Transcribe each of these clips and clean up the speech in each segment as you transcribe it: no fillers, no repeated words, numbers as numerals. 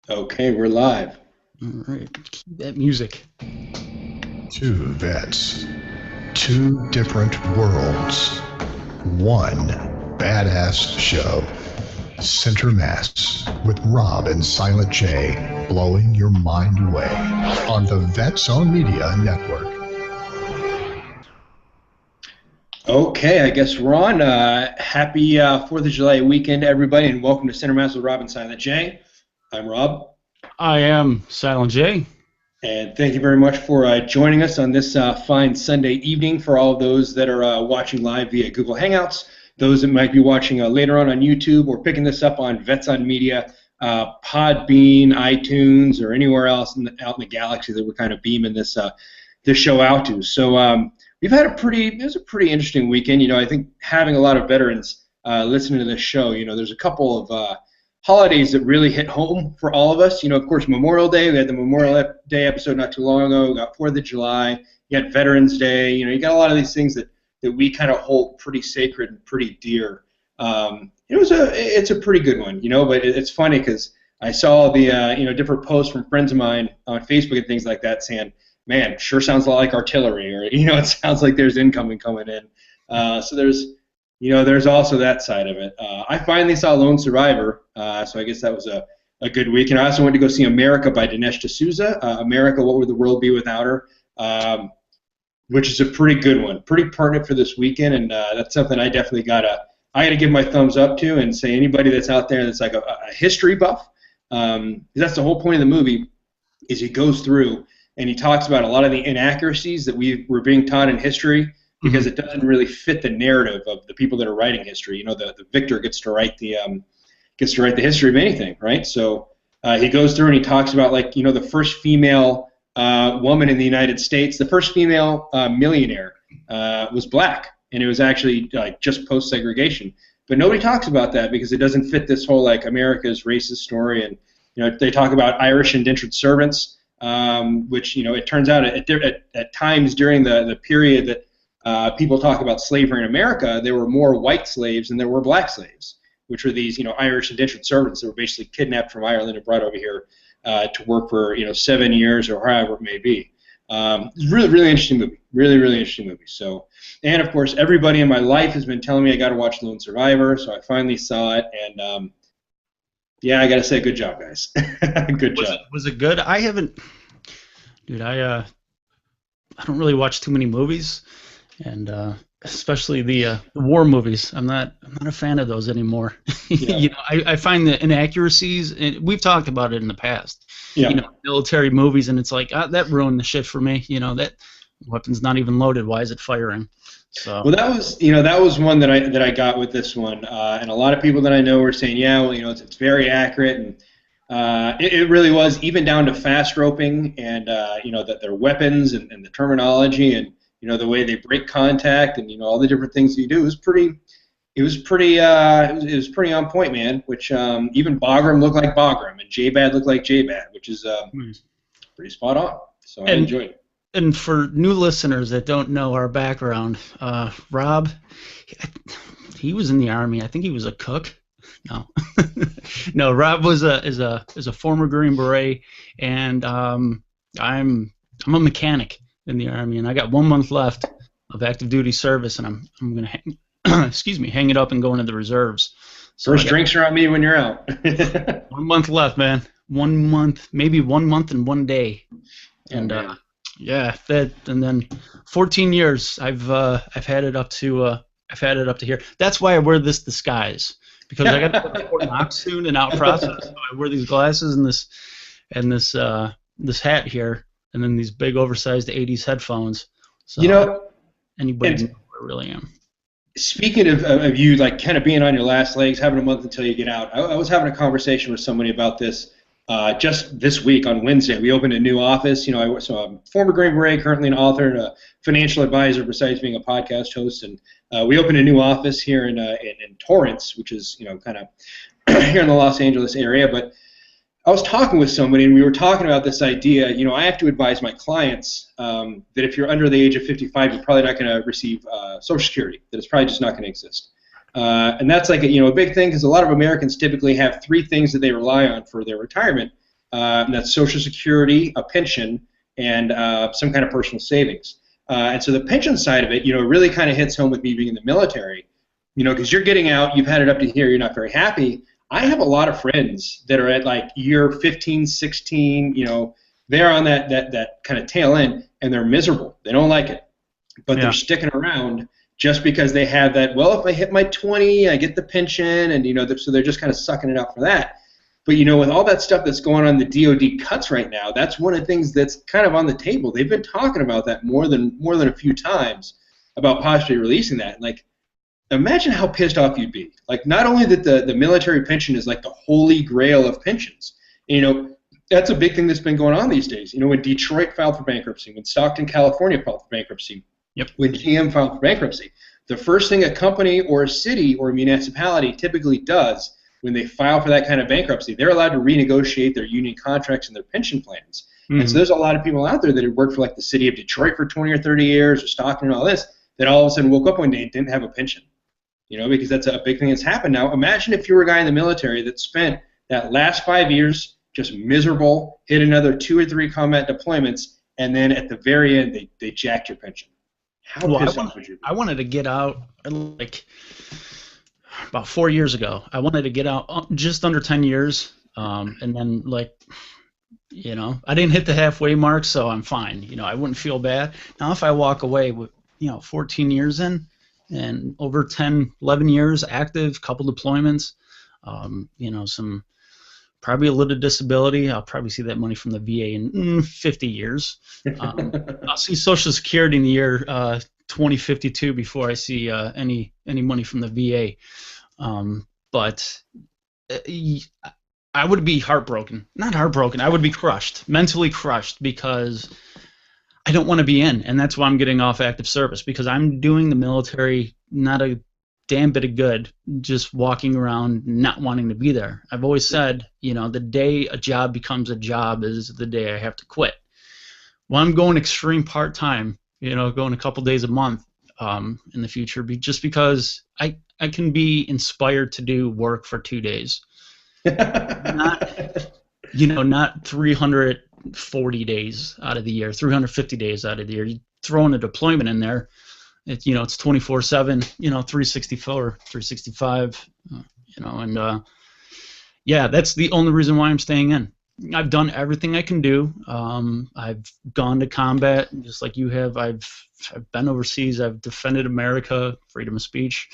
Okay, we're live. All right, keep that music. Two vets, two different worlds, one badass show. Center Mass with Rob and Silent J, blowing your mind away on the Vets Own Media Network. Okay, I guess we're on. Happy 4th of July weekend, everybody, and welcome to Center Mass with Rob and Silent J. I'm Rob, I am Silent J. and thank you very much for joining us on this fine Sunday evening. For all of those that are watching live via Google Hangouts, those that might be watching later on YouTube or picking this up on Vets on Media, Podbean, iTunes, or anywhere else out in the galaxy that we're kind of beaming this show out to. So we've had it was a pretty interesting weekend. I think having a lot of veterans listening to this show, there's a couple of holidays that really hit home for all of us. Of course, Memorial Day. We had the Memorial Day episode not too long ago. We got 4th of July. You got Veterans Day. You got a lot of these things that we kind of hold pretty sacred and pretty dear. It's a pretty good one, but it's funny because I saw the different posts from friends of mine on Facebook and things like that saying, man, it sure sounds a lot like artillery, or it sounds like there's incoming coming in. So there's also that side of it. I finally saw Lone Survivor, so I guess that was a good week. And I also went to go see America by Dinesh D'Souza. America, What Would the World Be Without Her? Which is a pretty good one, pretty pertinent for this weekend, and that's something I definitely gotta give my thumbs up to, and say anybody that's out there that's like a history buff, that's the whole point of the movie, is he goes through and he talks about a lot of the inaccuracies that we're being taught in history because it doesn't really fit the narrative of the people that are writing history. The victor gets to write the history of anything, right? So he goes through and he talks about the first female woman in the United States, the first female millionaire was black, and it was actually just post-segregation. But nobody talks about that because it doesn't fit this whole America's racist story. And they talk about Irish indentured servants, which it turns out at times during the period that people talk about slavery in America, there were more white slaves than there were black slaves, which were these Irish indentured servants that were basically kidnapped from Ireland and brought over here to work for 7 years or however it may be. It's really, really interesting movie. Really, really interesting movie. So, and of course, everybody in my life has been telling me I got to watch Lone Survivor, so I finally saw it, and yeah, I got to say, good job, guys. Good job. Was it good? I haven't, dude. I don't really watch too many movies, and especially the war movies. I'm not a fan of those anymore. Yeah. I find the inaccuracies, and we've talked about it in the past. Yeah. Military movies, and it's like that ruined the shit for me. That weapon's not even loaded. Why is it firing? So. Well, that was one that I got with this one, and a lot of people that I know were saying, yeah, well, it's very accurate, and it really was, even down to fast roping, and that their weapons and the terminology, and the way they break contact, and all the different things you do is pretty. It was pretty on point, man. Which even Bagram looked like Bagram, and J-Bad looked like J-Bad, which is pretty spot on. So I enjoyed it. And for new listeners that don't know our background, Rob, he was in the Army. I think he was a cook. No, no. Rob is a former Green Beret, and I'm a mechanic in the Army, and I got 1 month left of active duty service, and I'm gonna hang it up and go into the reserves. So First drinks are on me when you're out. 1 month left, man. 1 month, maybe 1 month and 1 day, and yeah, and then 14 years I've had it up to here. That's why I wear this disguise, because I got to go to Fort Knox soon and out process. So I wear these glasses and this hat here, and then these big oversized 80s headphones. So anybody knows who I really am. Speaking of you kind of being on your last legs, having a month until you get out, I was having a conversation with somebody about this. Just this week on Wednesday, we opened a new office. So I'm a former Green Beret, currently an author and a financial advisor, besides being a podcast host. And we opened a new office here in Torrance, which is kind of here in the Los Angeles area. But I was talking with somebody, and we were talking about this idea. I have to advise my clients that if you're under the age of 55, you're probably not going to receive Social Security. That it's probably just not going to exist. And that's a big thing, because a lot of Americans typically have three things that they rely on for their retirement. And that's Social Security, a pension, and some kind of personal savings. And so the pension side of it, you know, really kind of hits home with me being in the military, you know, because you're getting out, you've had it up to here, you're not very happy. I have a lot of friends that are at like year 15, 16, you know, they're on that kind of tail end, and they're miserable. They don't like it, but they're sticking around just because they have that, well, if I hit my 20, I get the pension, and, you know, so they're just kind of sucking it out for that. But, you know, with all that stuff that's going on, the DOD cuts right now, that's one of the things that's kind of on the table. They've been talking about that more than a few times about possibly releasing that. Like, imagine how pissed off you'd be. Like, not only that the military pension is like the holy grail of pensions, you know, that's a big thing that's been going on these days. You know, when Detroit filed for bankruptcy, when Stockton, California filed for bankruptcy, when GM filed for bankruptcy, the first thing a company or a city or a municipality typically does when they file for that kind of bankruptcy, they're allowed to renegotiate their union contracts and their pension plans. Mm-hmm. And so there's a lot of people out there that had worked for like the city of Detroit for 20 or 30 years, or Stockton and all this, that all of a sudden woke up one day and didn't have a pension. You know, because that's a big thing that's happened now. Imagine if you were a guy in the military that spent that last 5 years just miserable, hit another 2 or 3 combat deployments, and then at the very end they jacked your pension. How pissed off would you be? I wanted to get out like about 4 years ago. I wanted to get out just under 10 years, and then, like, you know, I didn't hit the halfway mark, so I'm fine. You know, I wouldn't feel bad. Now, if I walk away with, you know, 14 years in and over 10, 11 years active, couple deployments, you know, probably a little disability. I'll probably see that money from the VA in 50 years. I'll see Social Security in the year 2052 before I see any money from the VA. But I would be heartbroken. Not heartbroken. I would be crushed, mentally crushed, because I don't want to be in, and that's why I'm getting off active service, because I'm doing the military not a damn bit of good just walking around not wanting to be there. I've always said, you know, the day a job becomes a job is the day I have to quit. Well, I'm going extreme part-time, you know, going a couple days a month in the future, just because I can be inspired to do work for 2 days. Not 340 days out of the year, 350 days out of the year. You throw in a deployment in there, it's 24/7, 364, 365, and yeah, that's the only reason why I'm staying in. I've done everything I can do. I've gone to combat just like you have. I've been overseas. I've defended America, freedom of speech,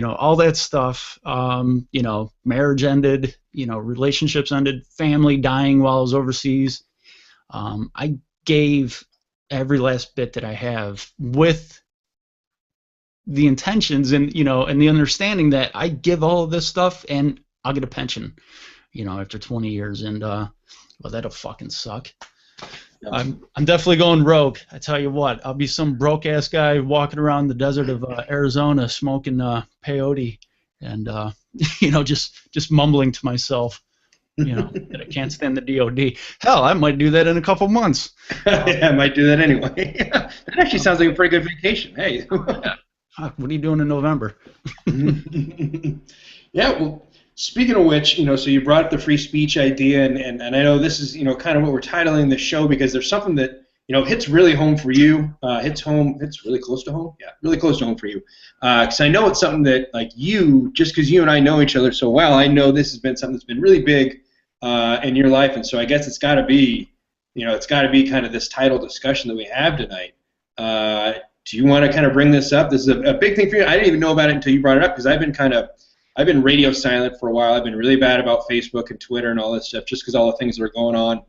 all that stuff. Marriage ended, relationships ended, family dying while I was overseas. I gave every last bit that I have with the intentions and the understanding that I give all of this stuff and I'll get a pension, after 20 years, and well, that'll fucking suck. Yeah. I'm definitely going rogue. I tell you what, I'll be some broke ass guy walking around the desert of Arizona smoking peyote and just mumbling to myself, that I can't stand the DOD. Hell, I might do that in a couple months. Yeah, I might do that anyway. That actually sounds like a pretty good vacation. Hey. Yeah. What are you doing in November? Yeah, well, speaking of which, so you brought up the free speech idea, and I know this is, kind of what we're titling the show, because there's something that, hits really home for you, hits really close to home? Yeah, really close to home for you. Because I know it's something that, like, just because you and I know each other so well, I know this has been something that's been really big in your life, and so I guess it's got to be, kind of this title discussion that we have tonight. Do you want to kind of bring this up? This is a big thing for you. I didn't even know about it until you brought it up, because I've been radio silent for a while. I've been really bad about Facebook and Twitter and all that stuff, just because all the things that are going on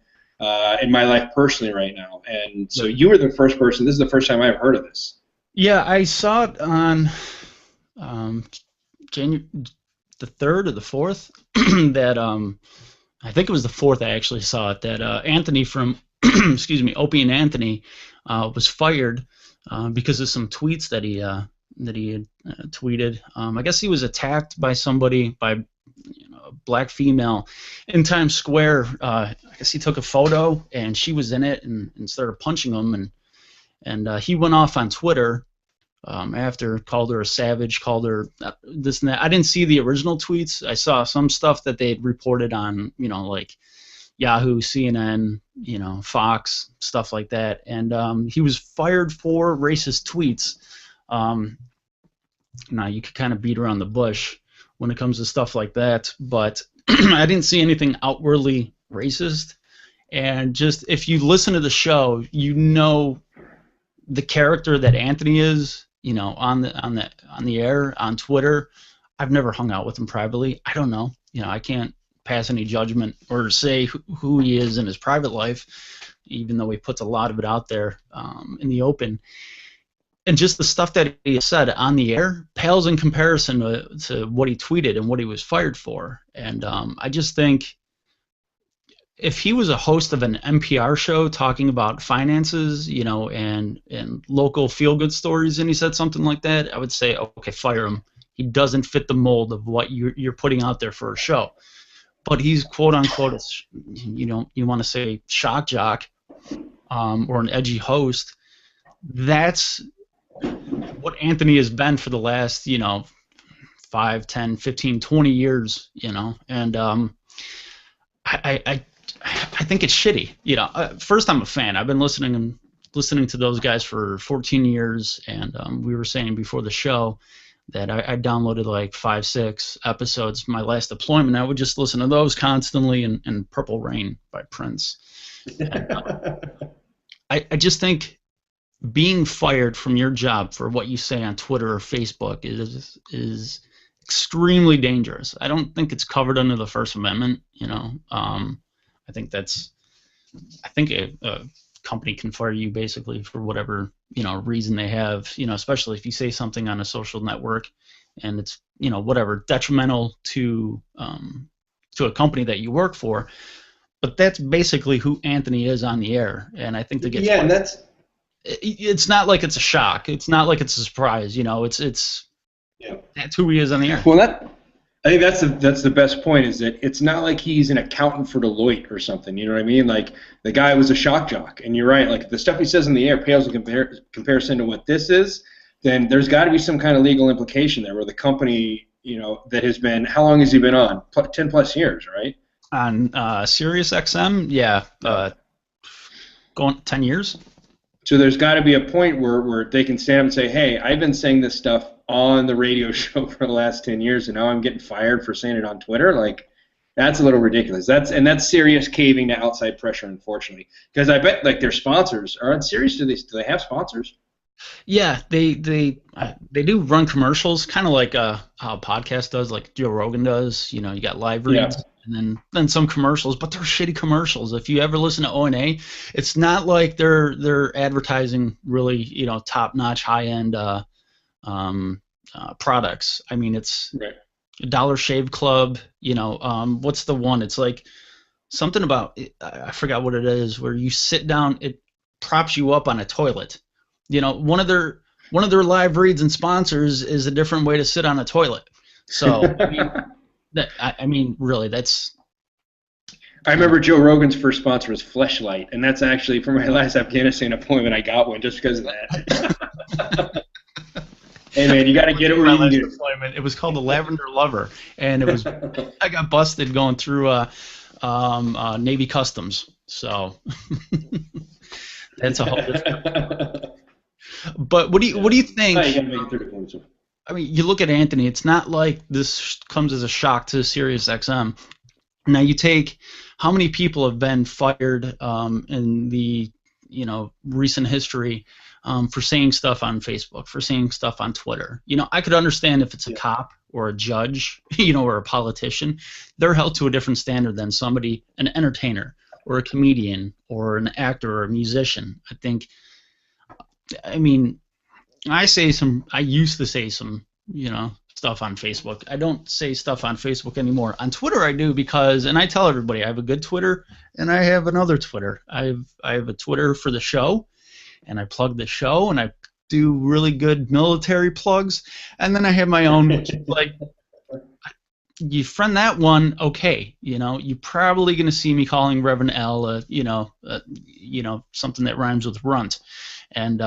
in my life personally right now. And so you were the first person. This is the first time I've heard of this. Yeah, I saw it on January the 3rd or the 4th. That I think it was the 4th. I actually saw it. That Anthony from Opie and Anthony was fired because of some tweets that he had tweeted. I guess he was attacked by somebody, by a black female in Times Square. I guess he took a photo and she was in it and started punching him, and he went off on Twitter after, called her a savage, called her this and that. I didn't see the original tweets. I saw some stuff that they had reported on, like Yahoo, CNN, Fox, stuff like that. And he was fired for racist tweets. Now, you could kind of beat around the bush when it comes to stuff like that, but I didn't see anything outwardly racist. And just if you listen to the show, the character that Anthony is, on the air, on Twitter. I've never hung out with him privately. I don't know. I can't pass any judgment or say who he is in his private life, even though he puts a lot of it out there in the open. And just the stuff that he said on the air pales in comparison to what he tweeted and what he was fired for. And I just think if he was a host of an NPR show talking about finances, and local feel-good stories, and he said something like that, I would say, okay, fire him. He doesn't fit the mold of what you're putting out there for a show. But he's quote-unquote, you want to say shock jock or an edgy host. That's what Anthony has been for the last, 5, 10, 15, 20 years, and I think it's shitty. First, I'm a fan. I've been listening to those guys for 14 years, and we were saying before the show that I downloaded like 5, 6 episodes. My last deployment, I would just listen to those constantly, and Purple Rain by Prince. And, I just think being fired from your job for what you say on Twitter or Facebook is extremely dangerous. I don't think it's covered under the First Amendment. I think a company can fire you basically for whatever reason they have. Especially if you say something on a social network and it's whatever detrimental to a company that you work for. But that's basically who Anthony is on the air, and I think to get fired, and it's not like it's a shock. It's not like it's a surprise. That's who he is on the air. Well, I think that's the best point, is that it's not like he's an accountant for Deloitte or something. You know what I mean? Like, the guy was a shock jock, and you're right. Like, the stuff he says in the air pales in comparison to what this is. Then there's got to be some kind of legal implication there, where the company, that has been, how long has he been on? 10 plus years, right? On Sirius XM, yeah, going 10 years. So there's got to be a point where they can stand up and say, hey, I've been saying this stuff on the radio show for the last 10 years, and now I'm getting fired for saying it on Twitter. Like, that's a little ridiculous. That's serious caving to outside pressure, unfortunately. Because I bet their sponsors are on Sirius. Do they have sponsors? Yeah, they do run commercials, kind of like how a podcast does, like Joe Rogan does. You got live reads. Yeah. And then some commercials, but they're shitty commercials. If you ever listen to ONA, it's not like they're advertising really, top-notch, high-end products. I mean, it's right. Dollar Shave Club. What's the one? It's like something about, I forgot what it is, where you sit down, it props you up on a toilet. One of their live reads and sponsors is a different way to sit on a toilet. So I mean, really, that's. I remember Joe Rogan's first sponsor was Fleshlight, and that's actually for my last Afghanistan deployment. I got one just because of that. Hey man, you got to get it where you can get it. It was called the Lavender Lover, and it was. I got busted going through Navy Customs, so that's a whole different. But what do you think? You got to make it through deployment. I mean, you look at Anthony, it's not like this comes as a shock to Sirius XM. Now, you take how many people have been fired in the recent history for saying stuff on Facebook, for saying stuff on Twitter. I could understand if it's a cop or a judge, or a politician. They're held to a different standard than somebody, an entertainer or a comedian or an actor or a musician. I used to say some, stuff on Facebook. I don't say stuff on Facebook anymore. On Twitter I do, and I tell everybody I have a good Twitter and I have another Twitter. I have a Twitter for the show, and I plug the show, and I do really good military plugs, and then I have my own, which is like, you friend that one, okay, you're probably going to see me calling Reverend L, something that rhymes with runt, and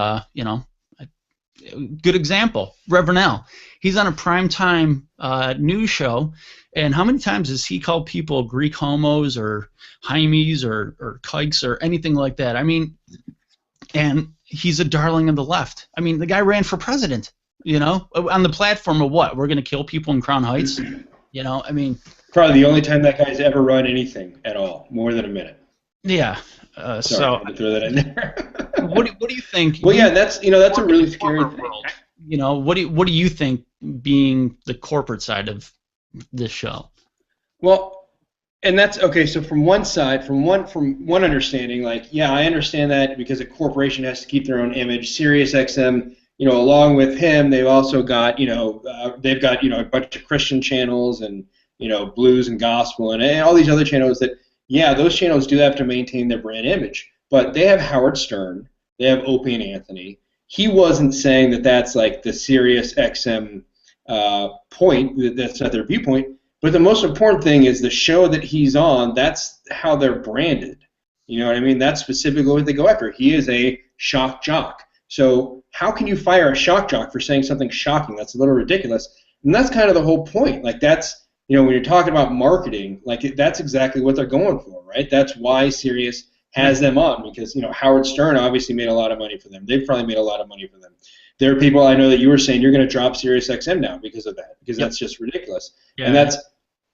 good example, Reverend Al. He's on a primetime news show, and how many times has he called people Greek homos or Jaimes or kikes or anything like that? I mean, and he's a darling of the left. I mean, the guy ran for president, you know, on the platform of what? We're going to kill people in Crown Heights? You know, I mean. Probably the only time that guy's ever run anything at all, more than a minute. Yeah. Sorry, So, I had to throw that in there. what do you think? Well, yeah, that's a really scary thing. World. You know, what do you think being the corporate side of this show? Well, and that's okay. So from one side, from one understanding, like, yeah, I understand that because a corporation has to keep their own image. SiriusXM, you know, along with him, they've also got, they've got, a bunch of Christian channels and, blues and gospel and all these other channels that, yeah, those channels do have to maintain their brand image. But they have Howard Stern, they have Opie and Anthony. He wasn't saying that that's like the Sirius XM point, that's not their viewpoint. But the most important thing is the show that he's on, that's how they're branded. You know what I mean? That's specifically what they go after. He is a shock jock. So how can you fire a shock jock for saying something shocking? That's a little ridiculous. And that's kind of the whole point. Like that's, when you're talking about marketing, like that's exactly what they're going for, right? That's why Sirius has them on because, Howard Stern obviously made a lot of money for them. They've probably made a lot of money for them. There are people I know that you were saying you're going to drop Sirius XM now because of that, because that's just ridiculous. Yeah. And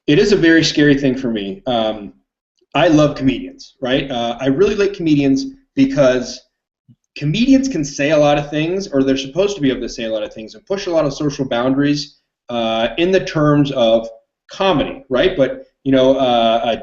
it is a very scary thing for me. I love comedians, right? I really like comedians because comedians can say a lot of things, or they're supposed to be able to say a lot of things and push a lot of social boundaries in the terms of comedy, right? But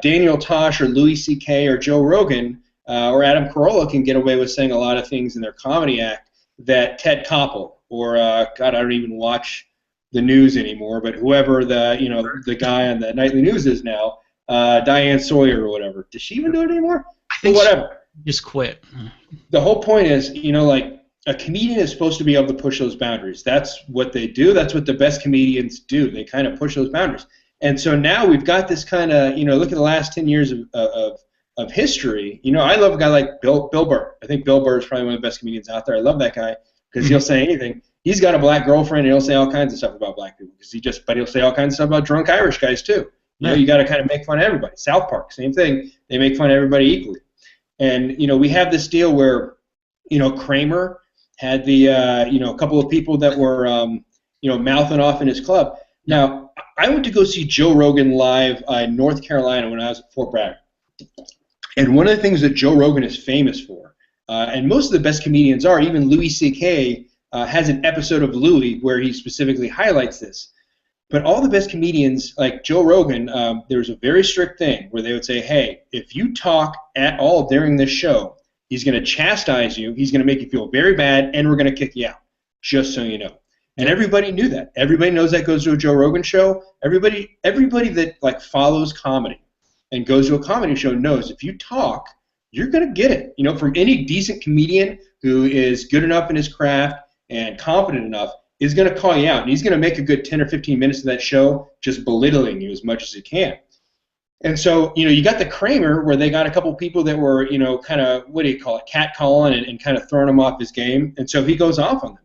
Daniel Tosh or Louis C.K. or Joe Rogan or Adam Carolla can get away with saying a lot of things in their comedy act that Ted Koppel or God, I don't even watch the news anymore, but whoever the guy on the nightly news is now, Diane Sawyer or whatever. Does she even do it anymore? I think whatever. Just quit. The whole point is, like a comedian is supposed to be able to push those boundaries. That's what they do. That's what the best comedians do. They kind of push those boundaries. And so now we've got this kind of, look at the last 10 years of history. I love a guy like Bill Burr. I think Bill Burr is probably one of the best comedians out there. I love that guy because he'll say anything. He's got a black girlfriend and he'll say all kinds of stuff about black people but he'll say all kinds of stuff about drunk Irish guys too. You got to kind of make fun of everybody. South Park, same thing. They make fun of everybody equally. And, we have this deal where, Kramer had the, a couple of people that were, mouthing off in his club. Now, I went to go see Joe Rogan live in North Carolina when I was at Fort Bragg. And one of the things that Joe Rogan is famous for, and most of the best comedians are, even Louis C.K. Has an episode of Louis where he specifically highlights this. But all the best comedians, like Joe Rogan, there was a very strict thing where they would say, hey, if you talk at all during this show, he's going to chastise you, he's going to make you feel very bad, and we're going to kick you out, just so you know. And everybody knew that. Everybody knows that goes to a Joe Rogan show. Everybody that follows comedy and goes to a comedy show knows if you talk, you're going to get it. From any decent comedian who is good enough in his craft and competent enough is going to call you out. And he's going to make a good 10 or 15 minutes of that show just belittling you as much as he can. And so, you got the Kramer where they got a couple people that were, kind of, what do you call it, catcalling and kind of throwing him off his game. And so he goes off on them.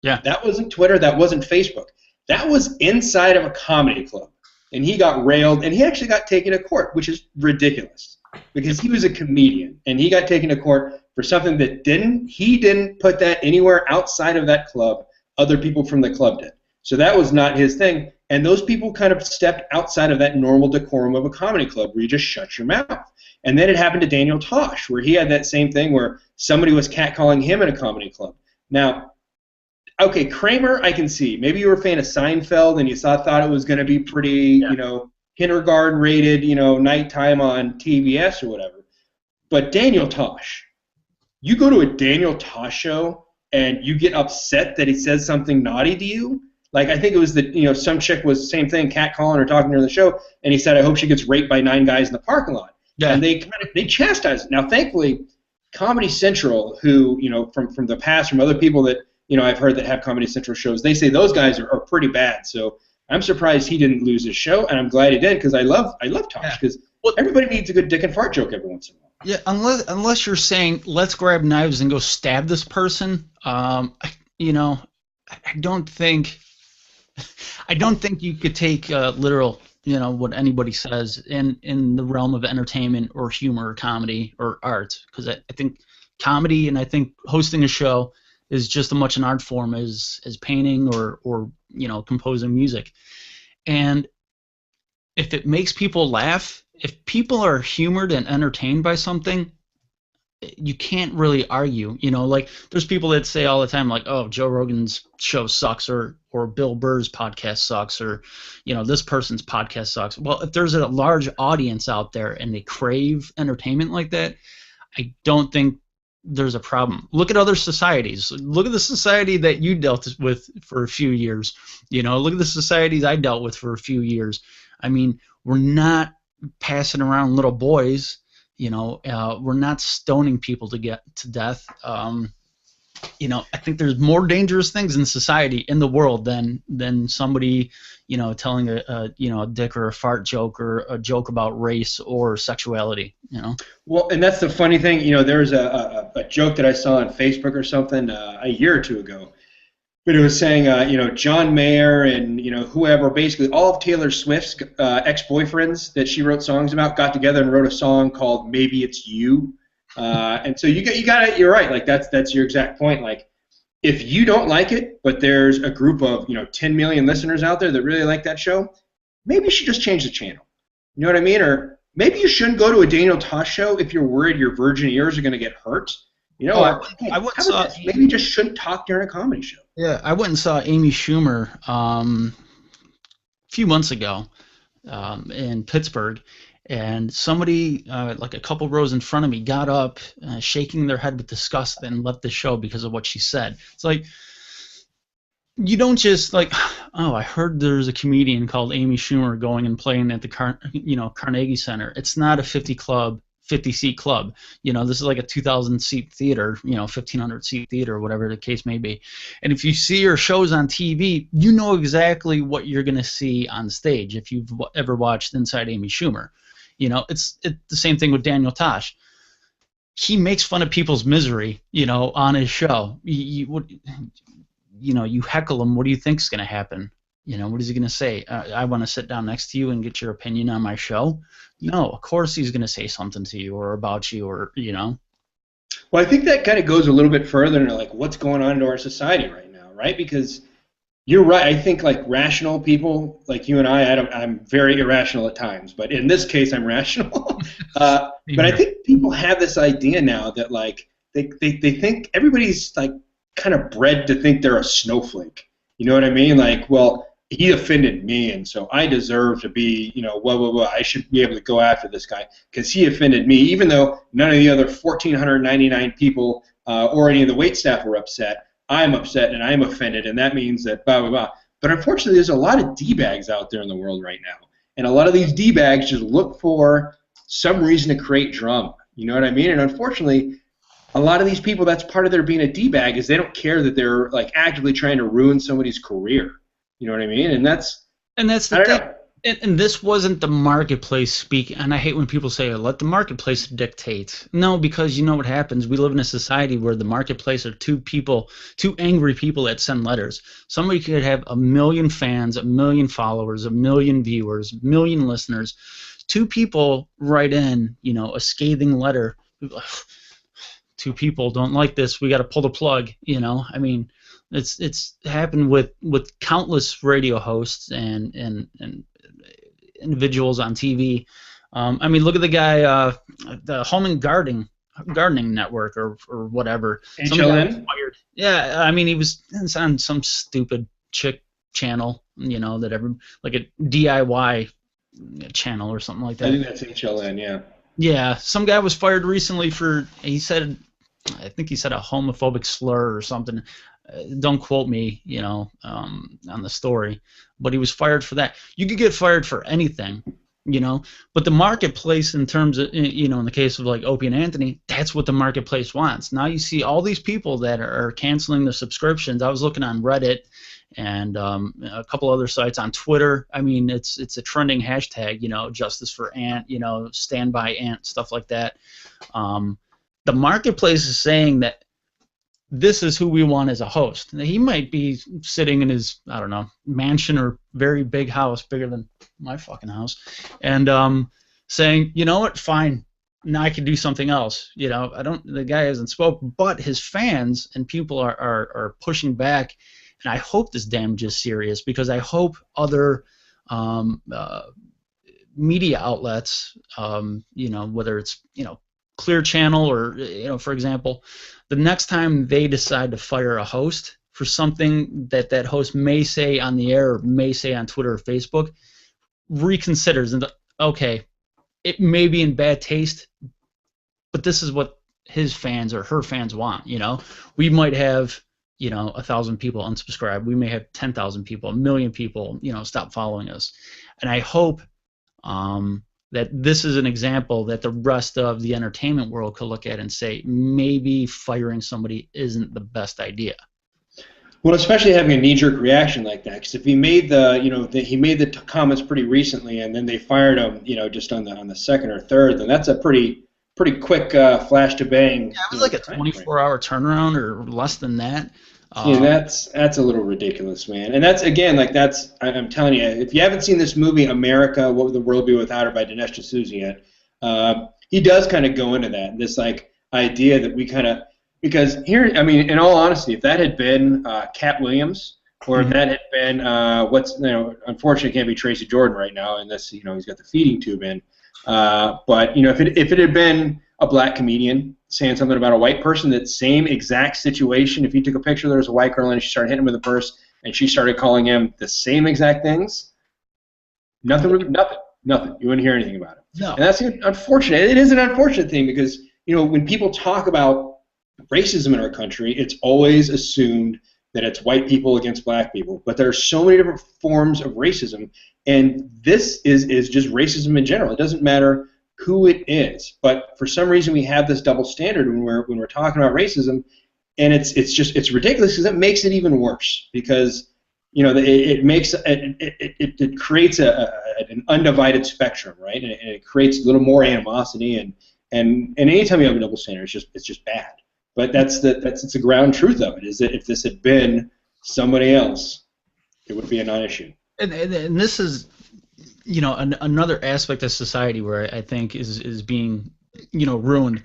Yeah. That wasn't Twitter. That wasn't Facebook. That was inside of a comedy club. And he got railed, and he actually got taken to court, which is ridiculous because he was a comedian, and he got taken to court for something that he didn't put that anywhere outside of that club. Other people from the club did. So that was not his thing. And those people kind of stepped outside of that normal decorum of a comedy club where you just shut your mouth. And then it happened to Daniel Tosh, where he had that same thing where somebody was catcalling him at a comedy club. Now, okay, Kramer, I can see. Maybe you were a fan of Seinfeld and you thought it was going to be pretty, kindergarten rated, nighttime on TBS or whatever. But Daniel Tosh, you go to a Daniel Tosh show and you get upset that he says something naughty to you. Like I think it was that, some chick was the same thing, catcalling or talking to her on the show, and he said, I hope she gets raped by 9 guys in the parking lot. Yeah. And they chastised it. Now, thankfully, Comedy Central, who, from the past, from other people that, I've heard that have Comedy Central shows, they say those guys are pretty bad. So I'm surprised he didn't lose his show, and I'm glad he did because I love Tosh because everybody needs a good dick and fart joke every once in a while. Yeah, unless you're saying let's grab knives and go stab this person, I don't think you could take literal, what anybody says in the realm of entertainment or humor or comedy or art, because I think comedy and I think hosting a show is just as much an art form as painting or composing music. And if it makes people laugh, if people are humored and entertained by something, you can't really argue. Like there's people that say all the time, like, oh, Joe Rogan's show sucks, or Bill Burr's podcast sucks, or this person's podcast sucks. Well, if there's a large audience out there and they crave entertainment like that, I don't think there's a problem. Look at other societies. Look at the society that you dealt with for a few years. Look at the societies I dealt with for a few years. I mean, we're not passing around little boys. We're not stoning people to get to death. I think there's more dangerous things in society, in the world, than somebody, telling a dick or a fart joke or a joke about race or sexuality. Well, and that's the funny thing. There was a joke that I saw on Facebook or something a year or two ago. But it was saying, John Mayer and, whoever, basically all of Taylor Swift's ex-boyfriends that she wrote songs about got together and wrote a song called "Maybe It's You." And so you're right. Like that's your exact point. Like if you don't like it, but there's a group of 10 million listeners out there that really like that show, maybe you should just change the channel. You know what I mean? Or maybe you shouldn't go to a Daniel Tosh show if you're worried your virgin ears are going to get hurt. Maybe you just shouldn't talk during a comedy show. Yeah, I went and saw Amy Schumer a few months ago in Pittsburgh, and somebody, like a couple rows in front of me, got up, shaking their head with disgust, and left the show because of what she said. It's like, you don't just like, oh, I heard there's a comedian called Amy Schumer going and playing at the Carnegie Center. It's not a 50-seat club. This is like a 2,000-seat theater, 1,500-seat theater, whatever the case may be. And if you see her shows on TV, you know exactly what you're going to see on stage if you've ever watched Inside Amy Schumer. It's the same thing with Daniel Tosh. He makes fun of people's misery, on his show. You heckle him, what do you think's going to happen? What is he going to say? I want to sit down next to you and get your opinion on my show? No, of course he's going to say something to you or about you or. Well, I think that kind of goes a little bit further into like what's going on in our society right now, right? Because you're right. I think like rational people like you and I'm very irrational at times, but in this case I'm rational. But I think people have this idea now that like they think everybody's like kind of bred to think they're a snowflake. You know what I mean? Like, well, he offended me, and so I deserve to be, I should be able to go after this guy because he offended me, even though none of the other 1,499 people or any of the wait staff were upset. I'm upset and I'm offended, and that means that blah, blah, blah. But unfortunately, there's a lot of D-bags out there in the world right now, and a lot of these D-bags just look for some reason to create drama. You know what I mean? And unfortunately, a lot of these people, that's part of their being a D-bag, is they don't care that they're like actively trying to ruin somebody's career. You know what I mean? And that's the thing. And this wasn't the marketplace speak. And I hate when people say, let the marketplace dictate. No, because you know what happens. We live in a society where the marketplace are two angry people that send letters. Somebody could have 1 million fans, 1 million followers, 1 million viewers, 1 million listeners. Two people write in, a scathing letter. 2 people don't like this. We got to pull the plug. I mean, it's happened with countless radio hosts and individuals on TV. I mean, look at the guy, the Home and Gardening Network or whatever. HLN? Yeah, I mean, he was on some stupid chick channel, that like a DIY channel or something like that. I think that's HLN, yeah. Yeah, some guy was fired recently I think he said a homophobic slur or something. Don't quote me, on the story, but he was fired for that. You could get fired for anything, but the marketplace in terms of, in the case of like Opie and Anthony, that's what the marketplace wants. Now you see all these people that are canceling their subscriptions. I was looking on Reddit and a couple other sites on Twitter. I mean, it's a trending hashtag, justice for Ant, stand by Ant, stuff like that. The marketplace is saying that this is who we want as a host. Now, he might be sitting in his, I don't know, mansion or very big house, bigger than my fucking house, and saying, you know what, fine, now I can do something else. You know, the guy hasn't spoken, but his fans and people are pushing back, and I hope this damage is serious, because I hope other media outlets, you know, whether it's, you know, Clear Channel or, you know, for example, the next time they decide to fire a host for something that that host may say on the air or may say on Twitter or Facebook, reconsiders and, okay, it may be in bad taste, but this is what his fans or her fans want, you know? We might have, you know, 1,000 people unsubscribe. We may have 10,000 people, 1,000,000 people, you know, stop following us. And I hope that this is an example that the rest of the entertainment world could look at and say, maybe firing somebody isn't the best idea. Well, especially having a knee-jerk reaction like that, because if he made he made the comments pretty recently, and then they fired him, you know, just on the second or third, then that's a pretty quick flash to bang. Yeah, it was like a 24-hour turnaround or less than that. Yeah, that's a little ridiculous, man. And that's, again, like, I'm telling you, if you haven't seen this movie, America, What Would the World Be Without Her by Dinesh D'Souza yet, he does kind of go into that, this, like, idea that we kind of, because here, I mean, in all honesty, if that had been Cat Williams, or if that had been, unfortunately it can't be Tracy Jordan right now, and this, you know, he's got the feeding tube in, but, you know, if it had been a black comedian saying something about a white person, that same exact situation, if he took a picture, there was a white girl and she started hitting him with a purse, and she started calling him the same exact things, nothing. You wouldn't hear anything about it. No. And that's unfortunate. It is an unfortunate thing, because, you know, when people talk about racism in our country, it's always assumed that it's white people against black people. But there are so many different forms of racism, and this is just racism in general. It doesn't matter who it is, but for some reason we have this double standard when we're talking about racism, and it's ridiculous, because it makes it even worse, because, you know, it creates an undivided spectrum, right? And it creates a little more animosity, and anytime you have a double standard, it's just bad. But that's the ground truth of it, is that if this had been somebody else, it would be a non-issue. And this is, you know, another aspect of society where I think is being, you know, ruined.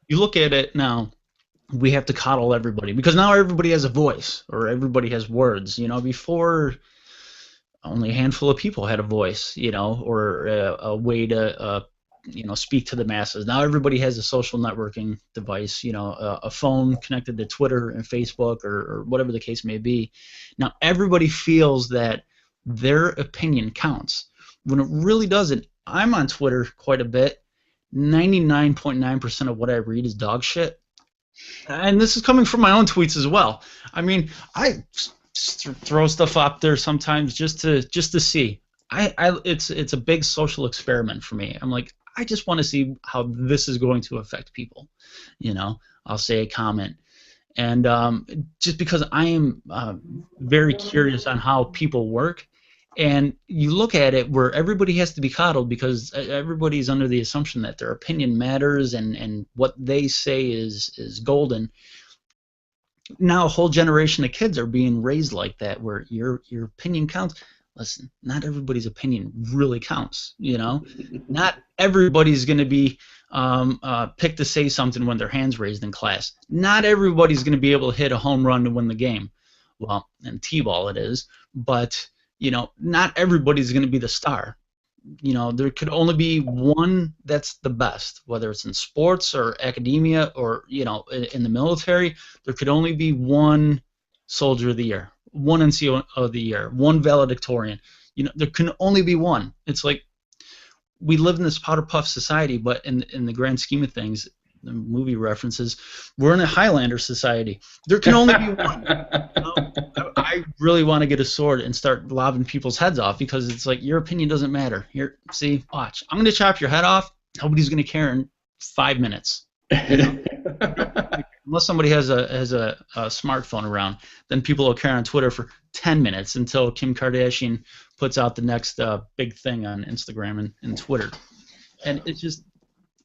You look at it now, we have to coddle everybody, because now everybody has a voice, or everybody has words. You know, before only a handful of people had a voice, you know, or a way to you know, speak to the masses. Now everybody has a social networking device, you know, a phone connected to Twitter and Facebook, or whatever the case may be. Now everybody feels that their opinion counts, when it really doesn't. I'm on Twitter quite a bit. 99.9% of what I read is dog shit, and this is coming from my own tweets as well. I mean, I throw stuff up there sometimes just to see. It's a big social experiment for me. I'm like, I just want to see how this is going to affect people. You know, I'll say a comment, and just because I am very curious on how people work. And you look at it where everybody has to be coddled, because everybody's under the assumption that their opinion matters, and what they say is golden. Now a whole generation of kids are being raised like that, where your opinion counts. Listen, not everybody's opinion really counts. You know, not everybody's going to be picked to say something when their hand's raised in class. Not everybody's going to be able to hit a home run to win the game. Well, in T-ball it is, but, you know, not everybody's going to be the star. You know, there could only be one that's the best, whether it's in sports or academia or, you know, in the military. There could only be one Soldier of the Year, one NCO of the Year, one valedictorian. You know, there can only be one. It's like we live in this powder puff society, but in the grand scheme of things, the movie references, we're in a Highlander society. There can only be one. You know, I really want to get a sword and start lobbing people's heads off, because it's like, your opinion doesn't matter. Here, see, watch. I'm going to chop your head off. Nobody's going to care in 5 minutes. You know? Unless somebody has a smartphone around, then people will care on Twitter for 10 minutes until Kim Kardashian puts out the next big thing on Instagram and Twitter. And it's just,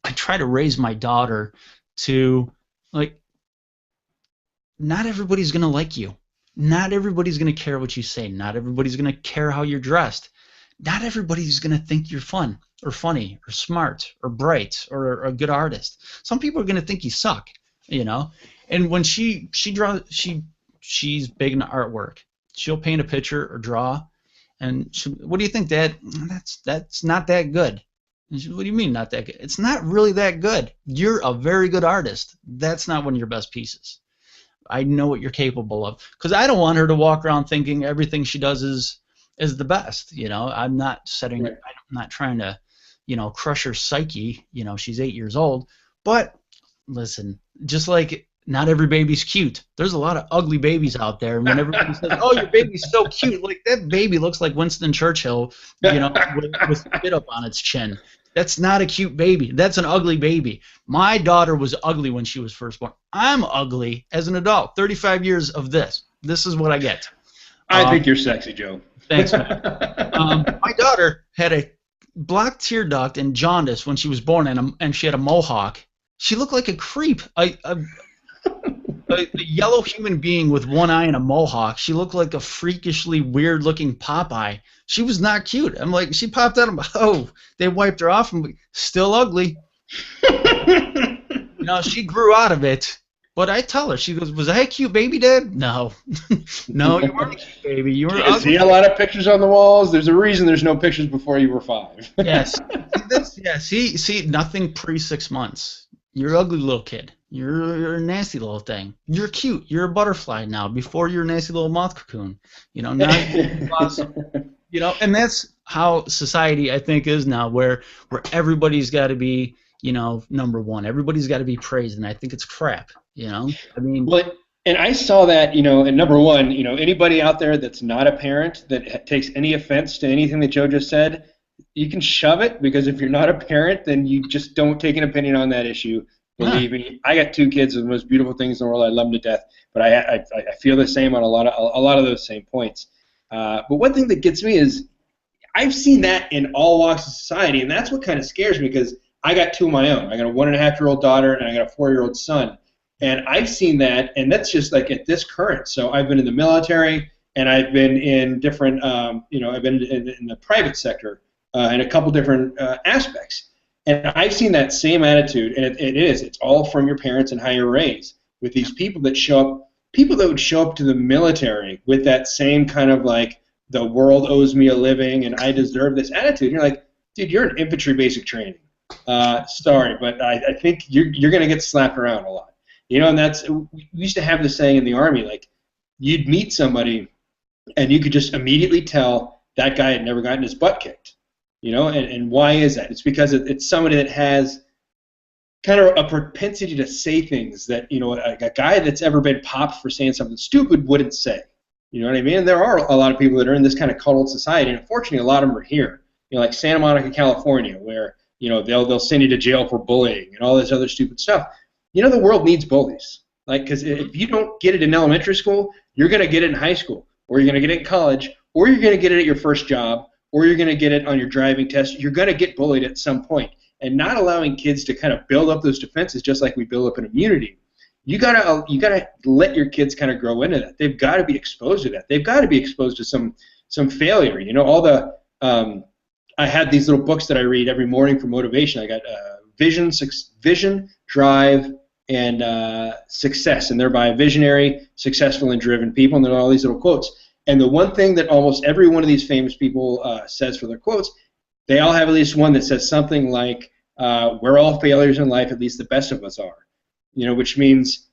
I try to raise my daughter to, like, not everybody's going to like you. Not everybody's going to care what you say. Not everybody's going to care how you're dressed. Not everybody's going to think you're fun or funny or smart or bright or a good artist. Some people are going to think you suck, you know. And when she's big into artwork. She'll paint a picture or draw, and what do you think, Dad? That's not that good. And she, what do you mean not that good? It's not really that good. You're a very good artist. That's not one of your best pieces. I know what you're capable of, because I don't want her to walk around thinking everything she does is the best. You know, I'm not setting. Right. I'm not trying to, you know, crush her psyche. You know, she's 8 years old. But listen, just like not every baby's cute. There's a lot of ugly babies out there, and when everybody says, "Oh, your baby's so cute," like that baby looks like Winston Churchill, you know, with spit up on its chin. That's not a cute baby. That's an ugly baby. My daughter was ugly when she was first born. I'm ugly as an adult. 35 years of this. This is what I get. I think you're sexy, Joe. Thanks, man. My daughter had a black tear duct and jaundice when she was born, and she had a mohawk. She looked like a creep, a yellow human being with one eye and a mohawk. She looked like a freakishly weird-looking Popeye. She was not cute. I'm like, she popped out. Oh, they wiped her off, and still ugly. You know, she grew out of it. But I tell her, she goes, "Was I a cute baby, Dad?" No. No, you weren't a cute baby. You were ugly. See a lot of pictures on the walls. There's a reason there's no pictures before you were 5. Yes. See, nothing pre 6 months. You're an ugly little kid. You're a nasty little thing. You're cute. You're a butterfly now. Before you're a nasty little moth cocoon. You know, now you're awesome. You know, and that's how society, I think, is now, where everybody's got to be, you know, number one. Everybody's got to be praised, and I think it's crap. You know, I mean. Well, and I saw that, you know, and number one, you know, anybody out there that's not a parent that takes any offense to anything that Joe just said, you can shove it, because if you're not a parent, then you just don't take an opinion on that issue. Believe me, I got 2 kids, the most beautiful things in the world. I love them to death, but I feel the same on a lot of those same points. But one thing that gets me is I've seen that in all walks of society, and that's what kind of scares me, because I got 2 of my own. I got a 1.5-year-old daughter, and I got a 4-year-old son. And I've seen that, and that's just like at this current. So I've been in the military, and I've been in different, you know, I've been in the private sector in a couple different aspects. And I've seen that same attitude, and it's all from your parents and how you're raised, with these people that would show up to the military with that same kind of like, the world owes me a living, and I deserve this attitude. And you're like, dude, you're in infantry basic training. Sorry, but I think you're going to get slapped around a lot. You know, and we used to have this saying in the Army, like, you'd meet somebody and you could just immediately tell that guy had never gotten his butt kicked. You know, and why is that? It's because it's somebody that has kind of a propensity to say things that, you know, a guy that's ever been popped for saying something stupid wouldn't say. You know what I mean? And there are a lot of people that are in this kind of cuddled society, and unfortunately a lot of them are here. You know, like Santa Monica, California, where, you know, they'll send you to jail for bullying and all this other stupid stuff. You know, the world needs bullies. Like, because if you don't get it in elementary school, you're going to get it in high school, or you're going to get it in college, or you're going to get it at your first job, or you're going to get it on your driving test. You're going to get bullied at some point. And not allowing kids to kind of build up those defenses, just like we build up an immunity. You gotta let your kids kind of grow into that. They've got to be exposed to that. They've got to be exposed to some failure. You know, all the I had these little books that I read every morning for motivation. I got Vision, Drive, and Success, and they're by visionary, successful, and driven people. And there are all these little quotes. And the one thing that almost every one of these famous people says for their quotes, they all have at least one that says something like, "We're all failures in life. At least the best of us are." You know, which means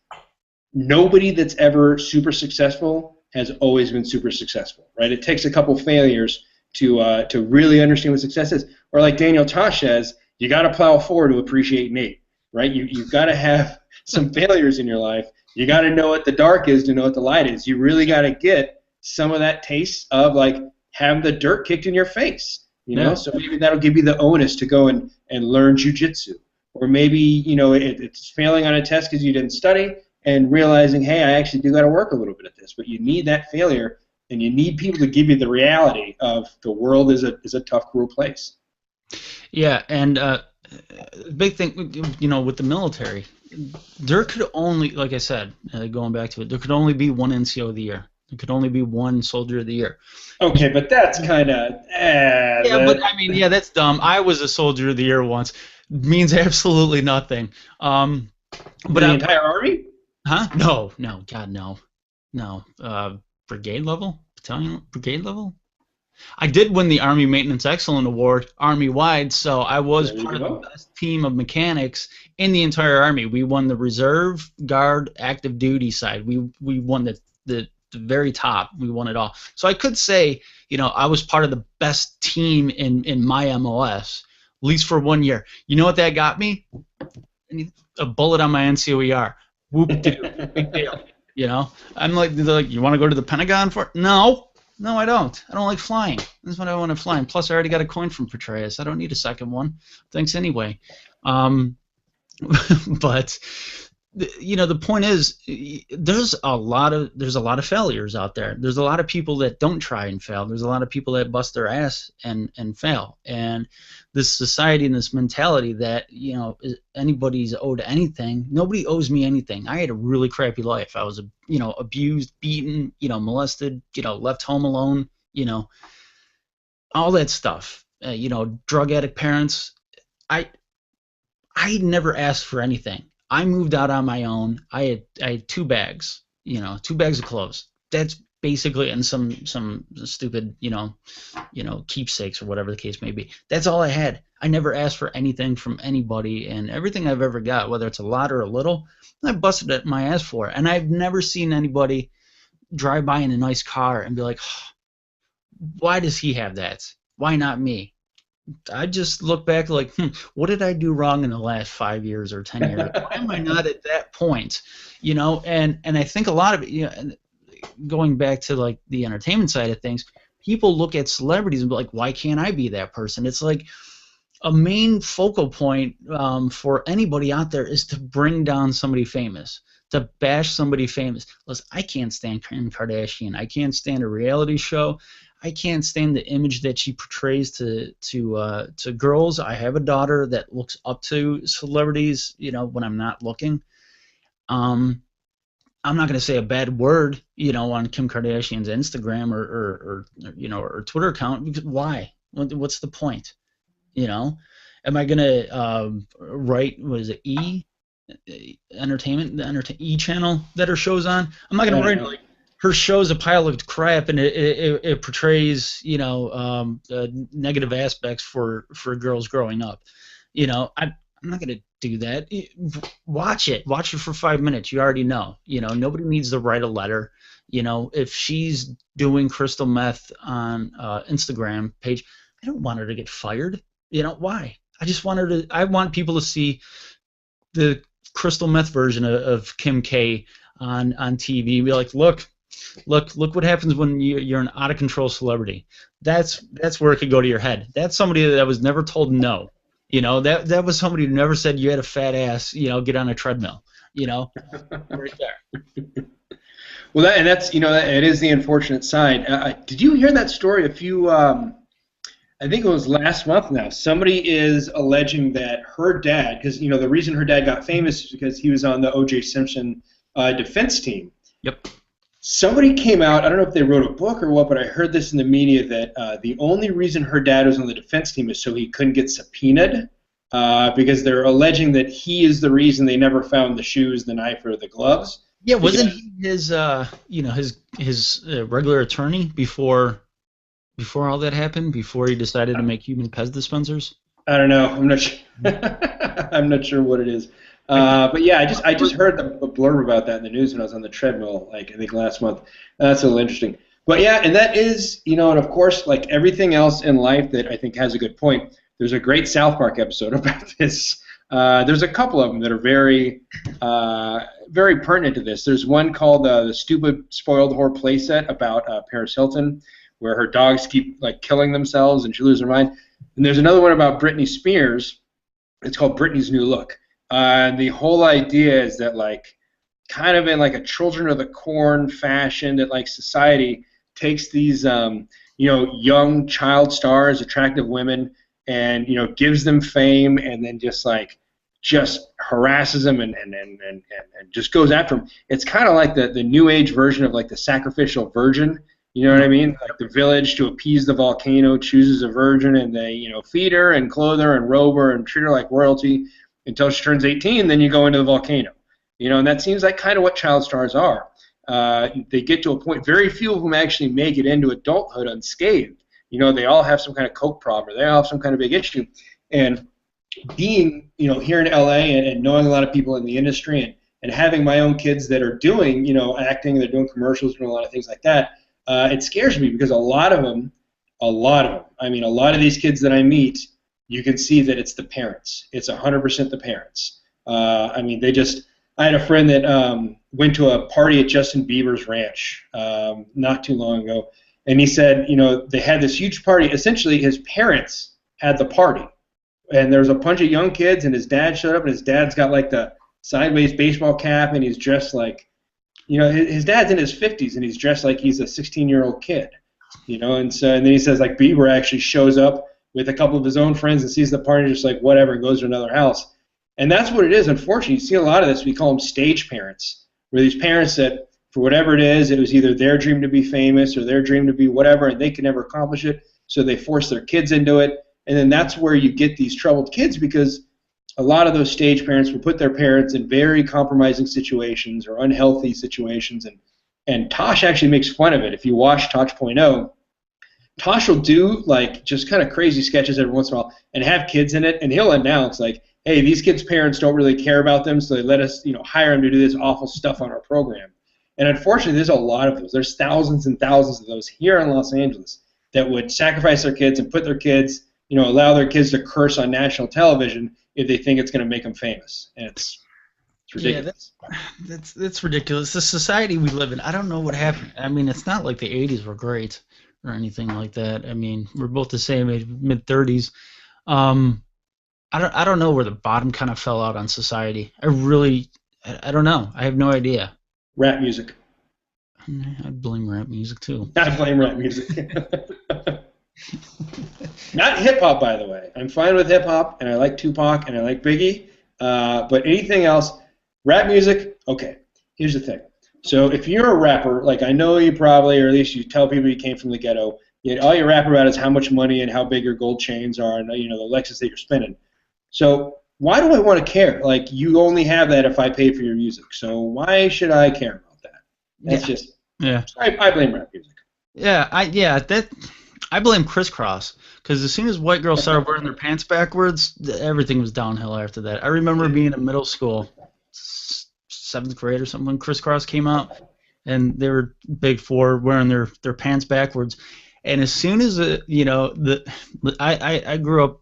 nobody that's ever super successful has always been super successful, right? It takes a couple failures to really understand what success is. Or like Daniel Tosh says, you got to plow forward to appreciate Nate, right? You've got to have some failures in your life. You got to know what the dark is to know what the light is. You really got to get some of that taste of like having the dirt kicked in your face, you know? So maybe that'll give you the onus to go and learn jujitsu. Or maybe, you know, it's failing on a test because you didn't study, and realizing, hey, I actually do got to work a little bit at this. But you need that failure, and you need people to give you the reality of the world is a tough, cruel place. Yeah, and big thing, you know, with the military, there could only, like I said, going back to it, there could only be one NCO of the year. There could only be one Soldier of the Year. Okay, but that's kind of Yeah, but I mean, yeah, that's dumb. I was a Soldier of the Year once. Means absolutely nothing. But the entire army? Huh? No, God, no. Brigade level, battalion, brigade level. I did win the Army Maintenance Excellence Award Army-wide, so I was part of the best team of mechanics in the entire Army. We won the reserve, guard, active duty side. We won the very top. We won it all. So I could say, I was part of the best team in my MOS, at least for 1 year. You know what that got me? A bullet on my NCOER. Whoop-de-doo. Big deal. I'm like, you want to go to the Pentagon for it? No, I don't. I don't like flying. That's what I want to fly. And plus, I already got a coin from Petraeus. I don't need a second one. Thanks anyway. But the point is, there's a lot of failures out there. There's a lot of people that don't try and fail. There's a lot of people that bust their ass and fail. And this society and this mentality that anybody's owed anything. Nobody owes me anything. I had a really crappy life. I was abused, beaten, molested, left home alone, all that stuff. Drug addict parents. I never asked for anything. I moved out on my own. I had 2 bags, 2 bags of clothes. That's basically, and some stupid, keepsakes or whatever the case may be. That's all I had. I never asked for anything from anybody, and everything I've ever got, whether it's a lot or a little, I busted at my ass for it. And I've never seen anybody drive by in a nice car and be like, why does he have that? Why not me? I just look back like, what did I do wrong in the last 5 years or 10 years? Why am I not at that point? And I think a lot of it, going back to like the entertainment side of things, people look at celebrities and be like, why can't I be that person? It's like a main focal point for anybody out there is to bring down somebody famous, to bash somebody famous. Listen, I can't stand Kim Kardashian. I can't stand a reality show. I can't stand the image that she portrays to girls. I have a daughter that looks up to celebrities, when I'm not looking. I'm not going to say a bad word, on Kim Kardashian's Instagram or Twitter account. Because why? What's the point? Am I going to write, what is it, Entertainment, the E channel that her show's on? I'm not going to write like, her show's a pile of crap, and it portrays, negative aspects for girls growing up. I'm not going to do that. Watch it for 5 minutes. You already know. Nobody needs to write a letter. If she's doing crystal meth on Instagram page, I don't want her to get fired. Why? I just want her to. I want people to see the crystal meth version of Kim K on TV. Be like, look what happens when you're an out of control celebrity. That's where it could go to your head. That's somebody that was never told no. That was somebody who never said you had a fat ass. Get on a treadmill. Right there. Well, that's it is the unfortunate side. Did you hear that story? I think it was last month now. Somebody is alleging that her dad, because the reason her dad got famous is because he was on the O.J. Simpson defense team. Yep. Somebody came out, I don't know if they wrote a book or what, but I heard this in the media that the only reason her dad was on the defense team is so he couldn't get subpoenaed because they're alleging that he is the reason they never found the shoes, the knife, or the gloves. Yeah, wasn't he his regular attorney before all that happened? Before he decided to make human Pez dispensers? I don't know. I'm not sure. I'm not sure what it is. But yeah, I just heard a blurb about that in the news when I was on the treadmill, I think last month. That's a little interesting. But yeah, and that is, and of course, like everything else in life that I think has a good point, there's a great South Park episode about this. There's a couple of them that are very, very pertinent to this. There's one called the Stupid Spoiled Whore Playset about Paris Hilton, where her dogs keep killing themselves and she loses her mind. And there's another one about Britney Spears. It's called Britney's New Look. The whole idea is that kind of in a Children of the Corn fashion, that society takes these young child stars, attractive women, and gives them fame, and then just just harasses him and just goes after him. It's kind of like the new age version of like the sacrificial virgin. You know what I mean? Like the village, to appease the volcano, chooses a virgin, and they feed her and clothe her and robe her and treat her like royalty until she turns 18. Then you go into the volcano. And that seems like kind of what child stars are. They get to a point. Very few of them actually make it into adulthood unscathed. They all have some kind of coke problem. They all have some kind of big issue. And being, here in LA and knowing a lot of people in the industry and having my own kids that are doing, acting, they're doing commercials, doing a lot of things like that, it scares me because a lot of them, I mean, a lot of these kids that I meet, you can see that it's the parents. It's 100% the parents. I mean, I had a friend that went to a party at Justin Bieber's ranch not too long ago, and he said, they had this huge party. Essentially, his parents had the party. And there was a bunch of young kids, and his dad showed up, and his dad's got like the sideways baseball cap, and he's dressed like, his dad's in his 50s, and he's dressed like he's a 16-year-old kid, and then he says like Bieber actually shows up with a couple of his own friends and sees the party, just like whatever, and goes to another house. And that's what it is. Unfortunately, you see a lot of this. We call them stage parents, where these parents that, for whatever it is, it was either their dream to be famous or their dream to be whatever, and they can never accomplish it, so they force their kids into it. And then that's where you get these troubled kids, because a lot of those stage parents will put their parents in very compromising situations or unhealthy situations. And Tosh actually makes fun of it. If you watch Tosh.0, Tosh will do like just kind of crazy sketches every once in a while and have kids in it, and he'll announce like, hey, these kids' parents don't really care about them, so they let us hire them to do this awful stuff on our program. And unfortunately, there's a lot of those. There's thousands and thousands of those here in Los Angeles that would sacrifice their kids and put their kids, allow their kids to curse on national television if they think it's going to make them famous. And it's ridiculous. Yeah, that's ridiculous. The society we live in, I don't know what happened. I mean, it's not like the 80s were great or anything like that. I mean, we're both the same age, mid-30s. I don't know where the bottom kind of fell out on society. I don't know. I have no idea. Rap music. I blame rap music too. I blame rap music. Not hip-hop, by the way. I'm fine with hip-hop, and I like Tupac, and I like Biggie. But anything else, rap music, okay. Here's the thing. So if you're a rapper, like I know you probably, or at least you tell people you came from the ghetto, all you rap about is how much money and how big your gold chains are and, the Lexus that you're spinning. So why do I want to care? Like, you only have that if I pay for your music. So why should I care about that? That's just, I blame rap music. I blame crisscross, because as soon as white girls started wearing their pants backwards, everything was downhill after that. I remember being in middle school, 7th grade or something, when crisscross came out, and they were big for wearing their pants backwards. And as soon as I grew up,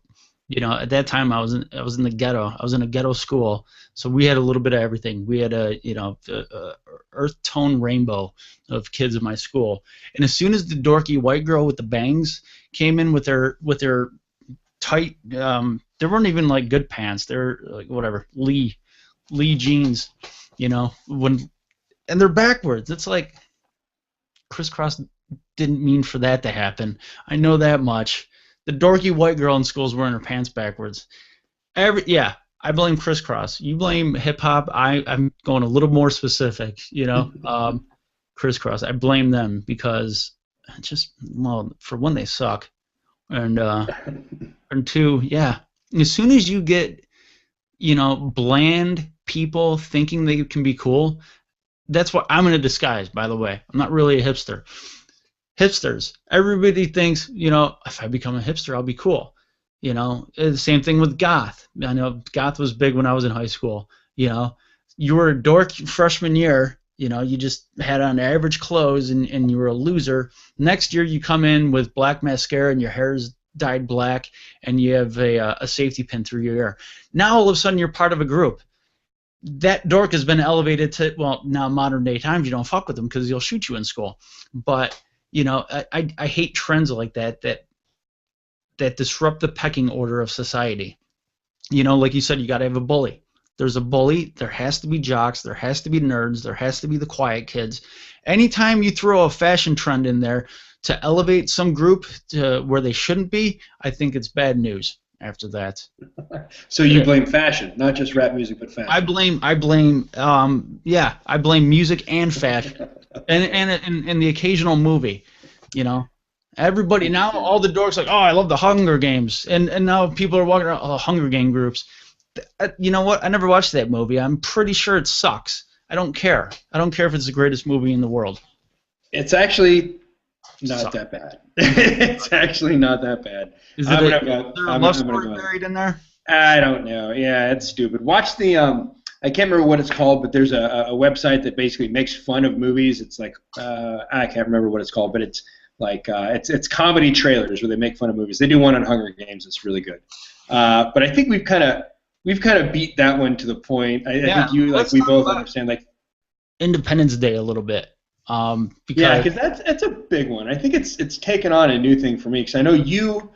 at that time I was in the ghetto. I was in a ghetto school, so we had a little bit of everything. We had a earth tone rainbow of kids in my school. And as soon as the dorky white girl with the bangs came in with their tight, they weren't even like good pants. They're like whatever, Lee jeans, and they're backwards. It's like crisscross didn't mean for that to happen. I know that much. The dorky white girl in school is wearing her pants backwards. I blame crisscross. You blame hip hop. I'm going a little more specific. Crisscross. I blame them because for one, they suck, and two, as soon as you get bland people thinking they can be cool, that's what I'm in a disguise. By the way, I'm not really a hipster. Hipsters. Everybody thinks, if I become a hipster, I'll be cool. The same thing with goth. I know goth was big when I was in high school. You were a dork freshman year. You just had on average clothes and you were a loser. Next year you come in with black mascara and your hair's dyed black and you have a safety pin through your ear. Now all of a sudden you're part of a group. That dork has been elevated to, now modern day times you don't fuck with them because he'll shoot you in school. But I hate trends like that disrupt the pecking order of society. Like you said, you got to have a bully. There's a bully. There has to be jocks. There has to be nerds. There has to be the quiet kids. Anytime you throw a fashion trend in there to elevate some group to where they shouldn't be, I think it's bad news. after that. So you blame fashion, not just rap music, but fashion. I blame music and fashion, and the occasional movie, you know. Everybody now, all the dorks like, oh, I love the Hunger Games, and now people are walking around, oh, Hunger Game groups. You know what? I never watched that movie. I'm pretty sure it sucks. I don't care. I don't care if it's the greatest movie in the world. It's actually not that bad. It's actually not that bad. Is there a love story buried in there? I don't know. Yeah, it's stupid. Watch the I can't remember what it's called, but there's a website that basically makes fun of movies. It's like I can't remember what it's called, but it's like it's comedy trailers where they make fun of movies. They do one on Hunger Games. It's really good. But I think we've kind of beat that one to the point. I think we both understand like Independence Day a little bit. Because that's a big one. I think it's taken on a new thing for me because I know you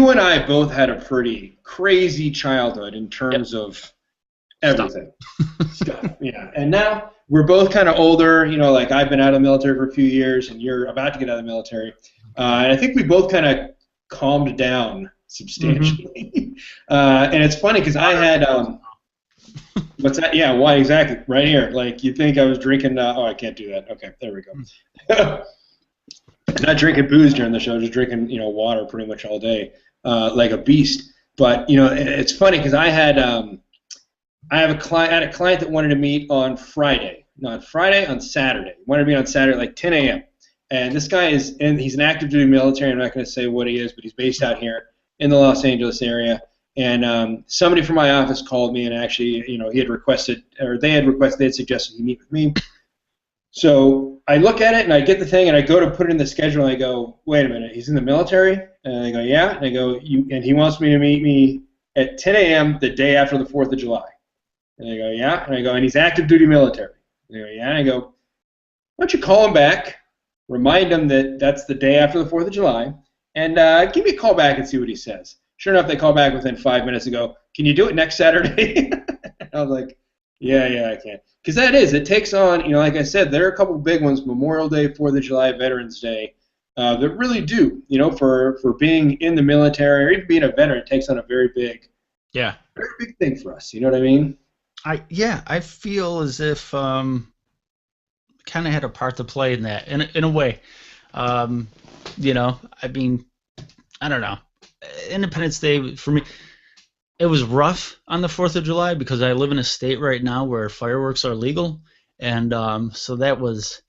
and I both had a pretty crazy childhood in terms of everything. Stuff. Yeah. And now we're both kind of older. You know, like I've been out of the military for a few years, and you're about to get out of the military. And I think we both kind of calmed down substantially. And it's funny because I had what's that? Yeah, why exactly? Right here. Like you think I was drinking? Oh, I can't do that. Okay, there we go. Not drinking booze during the show, just drinking water pretty much all day, like a beast. But it's funny because I had a client that wanted to meet on Friday, not Friday, on Saturday. Wanted to meet on Saturday at like 10 a.m. And this guy he's an active duty military. I'm not going to say what he is, but he's based out here in the Los Angeles area. And somebody from my office called me and actually, he had requested, or they had suggested he meet with me. So I look at it and I get the thing and I go to put it in the schedule and I go, wait a minute, he's in the military? And I go, yeah. And I go, and he wants me to meet me at 10 a.m. the day after the 4th of July. And I go, yeah. And I go, and he's active duty military. And I go, yeah. And I go, why don't you call him back, remind him that that's the day after the 4th of July, and give me a call back and see what he says. Sure enough, they call back within 5 minutes and go, can you do it next Saturday? I was like, yeah, I can. Because it takes on, like I said, there are a couple of big ones, Memorial Day, 4th of July, Veterans Day, that really do, for being in the military or even being a veteran, it takes on a very big thing for us. You know what I mean? I feel as if kind of had a part to play in that, in a way. I mean, I don't know. Independence Day, for me, it was rough on the 4th of July because I live in a state right now where fireworks are legal, and so that was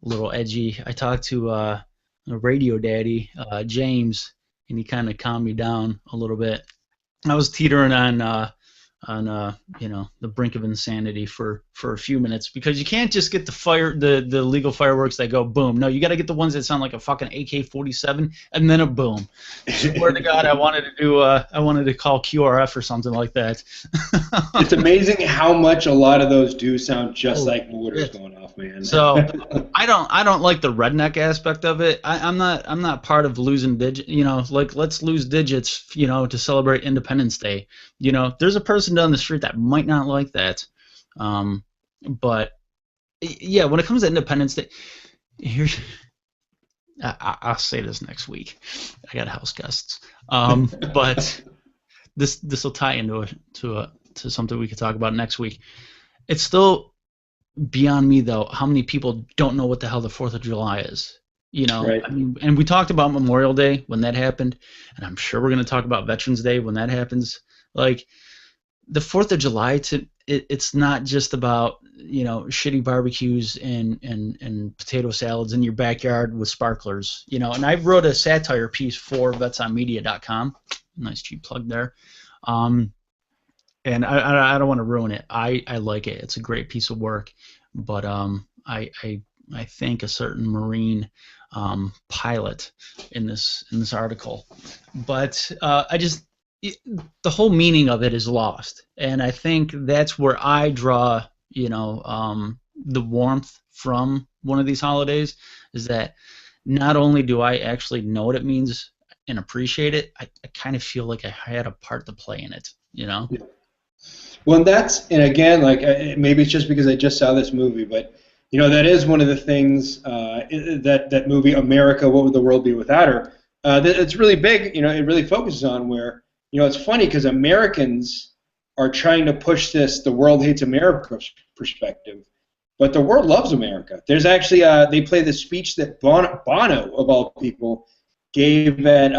a little edgy. I talked to a radio daddy, James, and he kind of calmed me down a little bit. I was teetering on the brink of insanity for a few minutes because you can't just get the legal fireworks that go boom. No, you got to get the ones that sound like a fucking AK-47 and then a boom. Swear to God, I wanted to call QRF or something like that. It's amazing how much a lot of those do sound just like mortars going off, man. So I don't like the redneck aspect of it. I'm not part of losing digits. Like let's lose digits. To celebrate Independence Day. There's a person down the street that might not like that, but yeah, when it comes to Independence Day, I'll say this next week. I got house guests, but this will tie into to something we could talk about next week. It's still beyond me though how many people don't know what the hell the 4th of July is. Right. I mean, and we talked about Memorial Day when that happened, and I'm sure we're going to talk about Veterans Day when that happens. Like the 4th of July, it's not just about shitty barbecues and potato salads in your backyard with sparklers. And I wrote a satire piece for vetsonmedia.com. Nice cheap plug there. And I don't want to ruin it. I like it. It's a great piece of work, but I thank a certain Marine pilot in this article, but the whole meaning of it is lost, and I think that's where I draw the warmth from one of these holidays, is that not only do I actually know what it means and appreciate it, I kind of feel like I had a part to play in it. Yeah. Well, and again, like maybe it's just because I just saw this movie, but that is one of the things that movie America, What Would the World Be Without Her? It's really big. It really focuses on where it's funny because Americans are trying to push the world hates America perspective, but the world loves America. There's actually they play the speech that Bono of all people gave at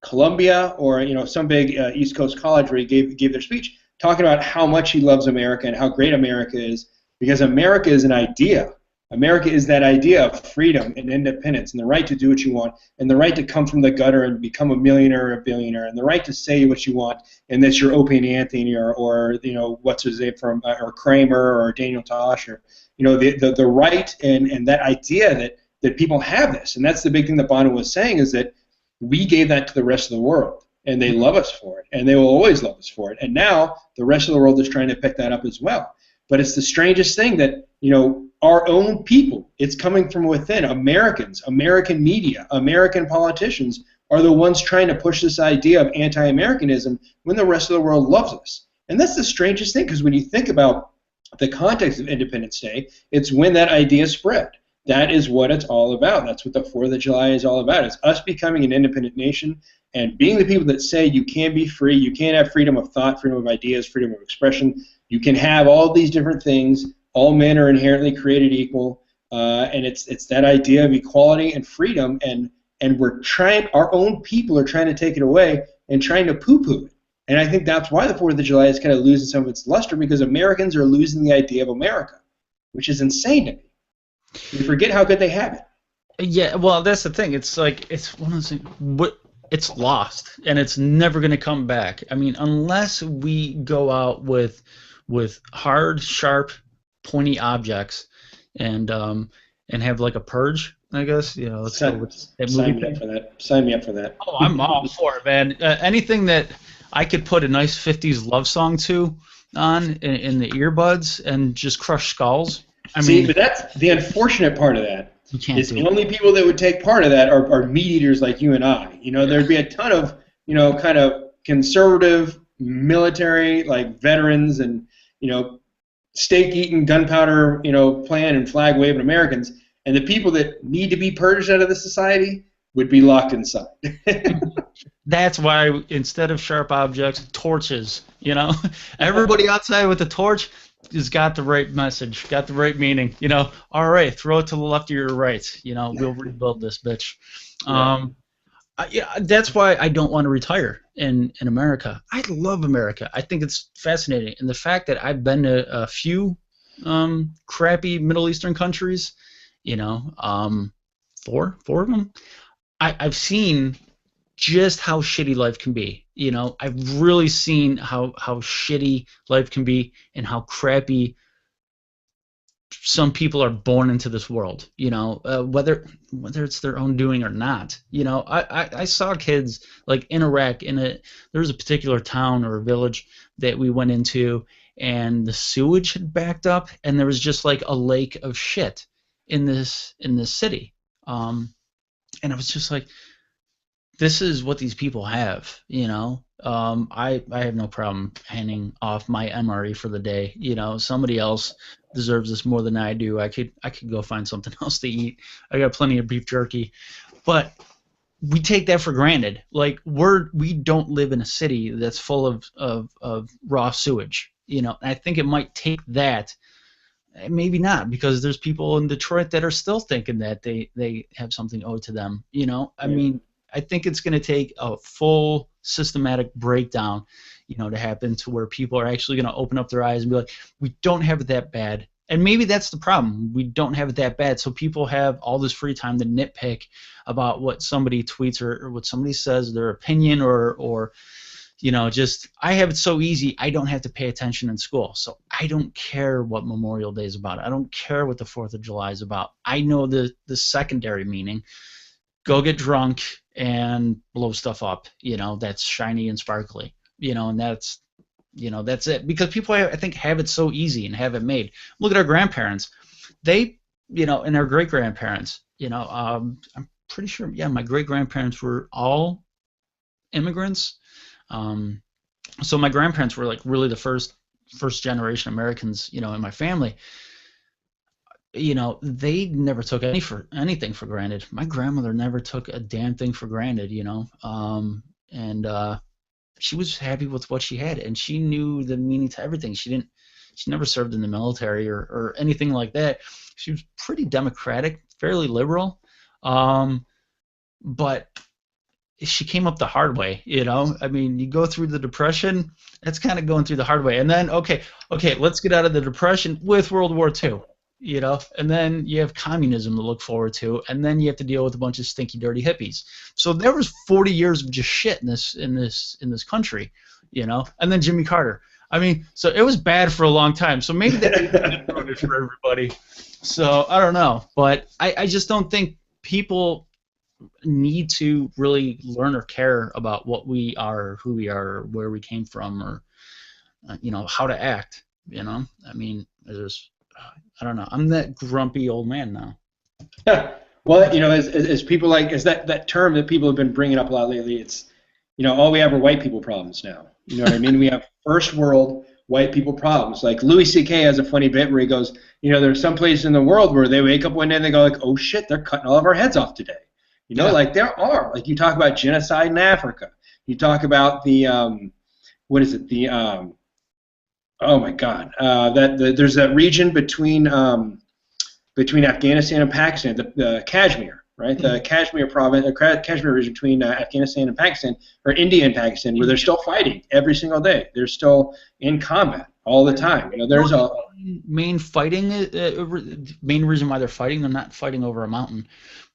Columbia or some big East Coast college where he gave their speech talking about how much he loves America and how great America is, because America is an idea. America is that idea of freedom and independence and the right to do what you want and the right to come from the gutter and become a millionaire or a billionaire and the right to say what you want, and that's your Opie and Anthony or what's his name from or Kramer or Daniel Tosh or the right and that idea that people have this, and that's the big thing that Bono was saying, is that we gave that to the rest of the world and they love us for it and they will always love us for it, and now the rest of the world is trying to pick that up as well. But it's the strangest thing that our own people, it's coming from within. Americans, American media, American politicians are the ones trying to push this idea of anti-Americanism when the rest of the world loves us. And that's the strangest thing, because when you think about the context of Independence Day, it's when that idea spread. That is what it's all about. That's what the 4th of July is all about. It's us becoming an independent nation and being the people that say you can be free, you can have freedom of thought, freedom of ideas, freedom of expression. You can have all these different things. All men are inherently created equal, and it's that idea of equality and freedom, and we're trying. Our own people are trying to take it away and trying to poo-poo it. And I think that's why the 4th of July is kind of losing some of its luster, because Americans are losing the idea of America, which is insane to me. We forget how good they have it. Yeah, well, that's the thing. It's like it's one of those things. It's lost, and it's never going to come back. I mean, unless we go out with hard, sharp, pointy objects and have like a purge, I guess. Let's go with that movie. Sign me up for that. Oh, I'm all for it, man. Anything that I could put a nice 50s love song to on in the earbuds and just crush skulls. I mean, but that's the unfortunate part of that. You can't is do the it. only people that would take part of that are meat eaters like you and I. There'd be a ton of kind of conservative military like veterans and steak-eating, gunpowder, playing and flag-waving Americans, and the people that need to be purged out of the society would be locked inside. That's why instead of sharp objects, torches. Everybody outside with a torch has got the right message, got the right meaning. All right, throw it to the left or your right. We'll rebuild this bitch. That's why I don't want to retire in America. I love America. I think it's fascinating. And the fact that I've been to a few crappy Middle Eastern countries, four of them, I've seen just how shitty life can be. I've really seen how shitty life can be and how crappy some people are born into this world, whether it's their own doing or not. I saw kids like in Iraq there was a particular town or a village that we went into, and the sewage had backed up, and there was just like a lake of shit in this city, and I was just like, this is what these people have. I have no problem handing off my MRE for the day. Somebody else deserves this more than I do. I could go find something else to eat. I got plenty of beef jerky, but we take that for granted. Like we don't live in a city that's full of raw sewage. I think it might take that. Maybe not, because there's people in Detroit that are still thinking that they have something owed to them. I mean, I think it's going to take a full systematic breakdown, to happen to where people are actually going to open up their eyes and be like, we don't have it that bad. And maybe that's the problem. We don't have it that bad. So people have all this free time to nitpick about what somebody tweets or what somebody says, their opinion, or just, I have it so easy, I don't have to pay attention in school. So I don't care what Memorial Day is about. I don't care what the 4th of July is about. I know the secondary meaning. Go get drunk and blow stuff up, that's shiny and sparkly, and that's it. Because people, I think, have it so easy and have it made. Look at our grandparents. They, and our great-grandparents, I'm pretty sure, my great-grandparents were all immigrants. So my grandparents were like really the first generation Americans, in my family. They never took anything for granted. My grandmother never took a damn thing for granted, and was happy with what she had, and she knew the meaning to everything. She never served in the military or anything like that. She was pretty democratic, fairly liberal, but she came up the hard way, you know. I mean, you go through the Depression, that's kind of going through the hard way, and then okay, let's get out of the Depression with World War II, you know, and then you have communism to look forward to, and then you have to deal with a bunch of stinky, dirty hippies. So there was 40 years of just shit in this country, you know, and then Jimmy Carter. I mean, so it was bad for a long time. So maybe that didn't ruin it for everybody. So I don't know, but I just don't think people need to really learn or care about what we are, who we are, where we came from, or you know, how to act. You know, I mean, I don't know. I'm that grumpy old man now. Well, you know, as people as that term that people have been bringing up a lot lately, it's, you know, all we have are white people problems now. You know what I mean? We have first world white people problems. Like Louis C.K. has a funny bit where he goes, you know, there's some place in the world where they wake up one day and they go like, oh shit, they're cutting all of our heads off today. You know, like there are, like you talk about genocide in Africa. You talk about the, what is it? The, oh my God, there's that region between Afghanistan and Pakistan, the Kashmir, right? The Kashmir province, Kashmir region between Afghanistan and Pakistan, or India and Pakistan, where they're still fighting every single day. They're still in combat all the time. You know, there's a main reason why they're fighting. They're not fighting over a mountain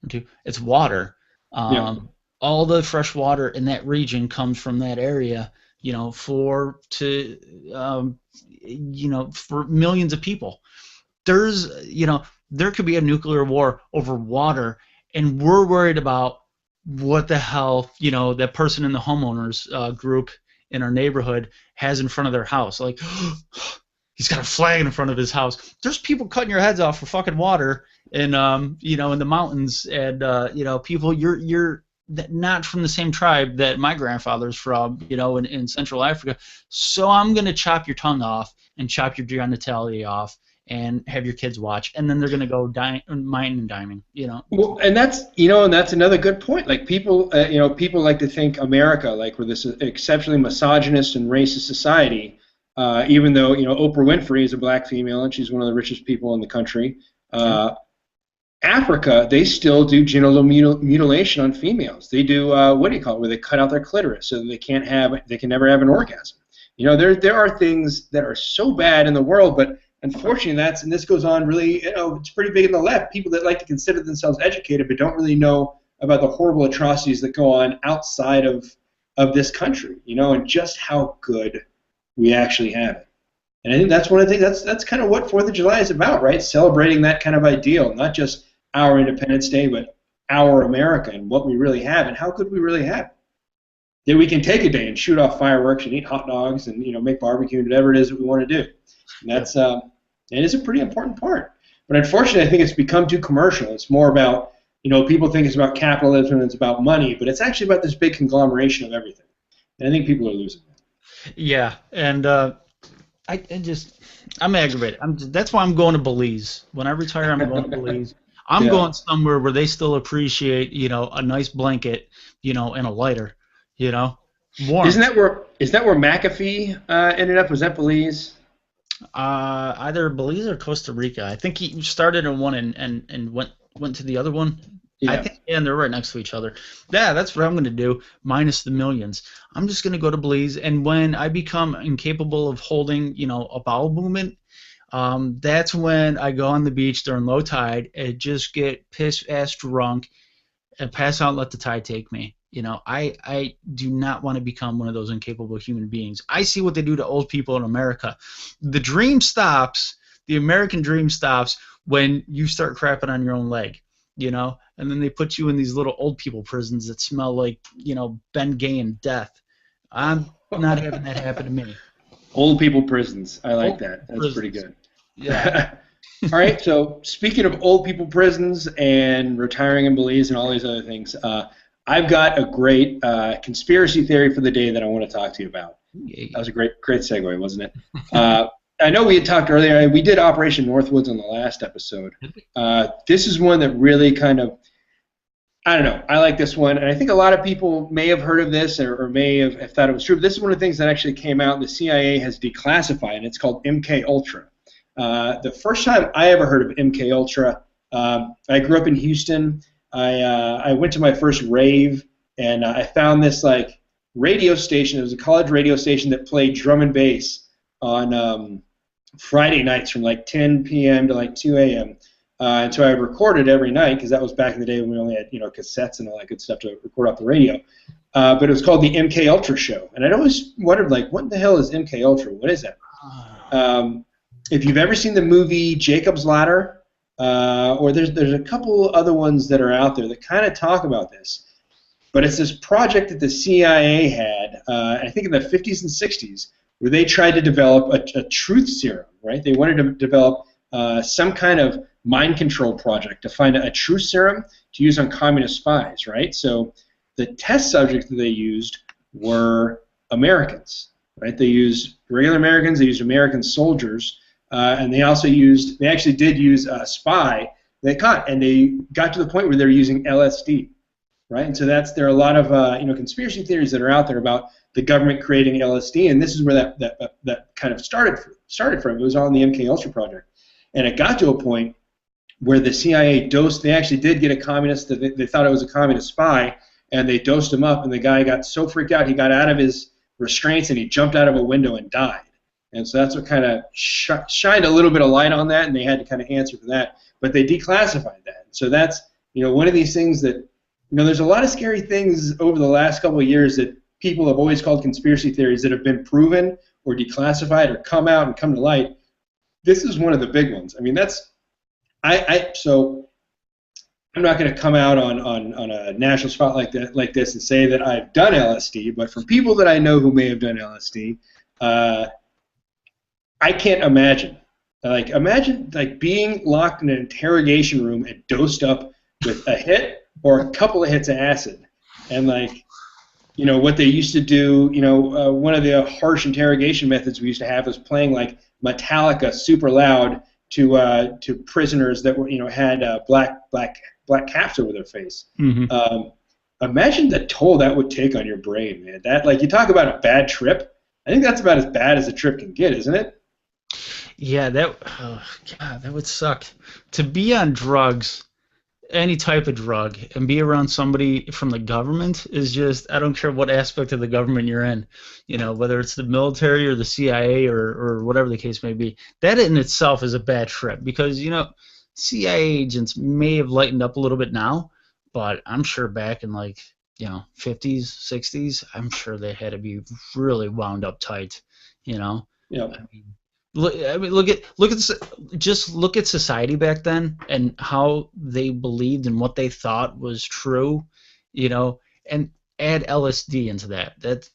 or two. It's water. All the fresh water in that region comes from that area. You know, for millions of people. There's, you know, there could be a nuclear war over water, and we're worried about what the hell, you know, that person in the homeowners group in our neighborhood has in front of their house. Like, he's got a flag in front of his house. There's people cutting your heads off for fucking water, and you know, in the mountains, and you know, people you're not from the same tribe that my grandfather's from, you know, in Central Africa. So I'm gonna chop your tongue off and chop your genitalia off and have your kids watch, and then they're gonna go mine and diming, you know. Well, and that's, you know, and that's another good point. Like people, you know, people like to think America, like we're this exceptionally misogynist and racist society, even though, you know, Oprah Winfrey is a black female and she's one of the richest people in the country. Africa, they still do genital mutilation on females. They do what do you call it, where they cut out their clitoris so that they can never have an orgasm. You know, there are things that are so bad in the world, but unfortunately, and this goes on really, you know, it's pretty big in the left. People that like to consider themselves educated but don't really know about the horrible atrocities that go on outside of this country, you know, and just how good we actually have it. And I think that's one of the things, that's kind of what 4th of July is about, right? Celebrating that kind of ideal, not just our Independence Day, but our America and what we really have and how good we really have it. That we can take a day and shoot off fireworks and eat hot dogs and, you know, make barbecue and whatever it is that we want to do. And that's it is a pretty important part. But unfortunately, I think it's become too commercial. It's more about, you know, people think it's about capitalism and it's about money, but it's actually about this big conglomeration of everything. And I think people are losing that. Yeah, and I'm aggravated. That's why I'm going to Belize. When I retire, I'm going to Belize. I'm going somewhere where they still appreciate, you know, a nice blanket, you know, and a lighter, you know, warm. Is that where McAfee ended up? Was that Belize? Either Belize or Costa Rica. I think he started in one and went to the other one. Yeah. I think, and they're right next to each other. Yeah, that's what I'm going to do, minus the millions. I'm just going to go to Belize, and when I become incapable of holding, you know, a bowel movement, that's when I go on the beach during low tide and just get piss-ass drunk and pass out and let the tide take me. You know, I do not want to become one of those incapable human beings. I see what they do to old people in America. The dream stops, the American dream stops when you start crapping on your own leg, you know, and then they put you in these little old people prisons that smell like, you know, Ben Gay and death. I'm not having that happen to me. Old people prisons. I like that. That's prisons. Pretty good. Yeah. All right, so speaking of old people prisons and retiring in Belize and all these other things, I've got a great conspiracy theory for the day that I want to talk to you about. That was a great segue, wasn't it? I know we had talked earlier. We did Operation Northwoods on the last episode. This is one that really kind of I don't know. I like this one, and I think a lot of people may have heard of this or may have thought it was true. But this is one of the things that actually came out. The CIA has declassified, and it's called MK Ultra. The first time I ever heard of MK Ultra, I grew up in Houston. I went to my first rave, and I found this like radio station. It was a college radio station that played drum and bass on Friday nights from like 10 p.m. to like 2 a.m. And so I recorded every night because that was back in the day when we only had cassettes and all that good stuff to record off the radio. But it was called the MK Ultra Show, and I'd always wondered like, what the hell is MK Ultra? What is that? If you've ever seen the movie Jacob's Ladder, or there's a couple other ones that are out there that kind of talk about this, but it's this project that the CIA had, I think in the 50s and 60s, where they tried to develop a truth serum, right? They wanted to develop some kind of mind control project to find a truth serum to use on communist spies, right? So the test subjects that they used were Americans, right? They used regular Americans, they used American soldiers, and they actually did use a spy they caught, and they got to the point where they're using LSD, right? And so there are a lot of conspiracy theories that are out there about the government creating LSD, and this is where that kind of started from. It was on the MK Ultra project, and it got to a point where the CIA dosed. They actually did get a communist that they thought it was a communist spy, and they dosed him up, and the guy got so freaked out he got out of his restraints and he jumped out of a window and died. And so that's what kind of shined a little bit of light on that, and they had to kind of answer for that. But they declassified that. So that's one of these things that there's a lot of scary things over the last couple of years that people have always called conspiracy theories that have been proven or declassified or come out and come to light. This is one of the big ones. I mean, so I'm not going to come out on a national spot like this and say that I've done LSD, but for people that I know who may have done LSD, I can't imagine. Imagine being locked in an interrogation room and dosed up with a hit or a couple of hits of acid, and what they used to do. One of the harsh interrogation methods we used to have was playing like Metallica super loud to prisoners that were had black caps over their face. Mm-hmm. Imagine the toll that would take on your brain, man. That you talk about a bad trip. I think that's about as bad as a trip can get, isn't it? Yeah, that would suck. To be on drugs, any type of drug, and be around somebody from the government is just, I don't care what aspect of the government you're in, whether it's the military or the CIA or whatever the case may be. That in itself is a bad trip because, CIA agents may have lightened up a little bit now, but I'm sure back in 50s, 60s, I'm sure they had to be really wound up tight, Yeah. Look at society back then and how they believed and what they thought was true, and add LSD into that.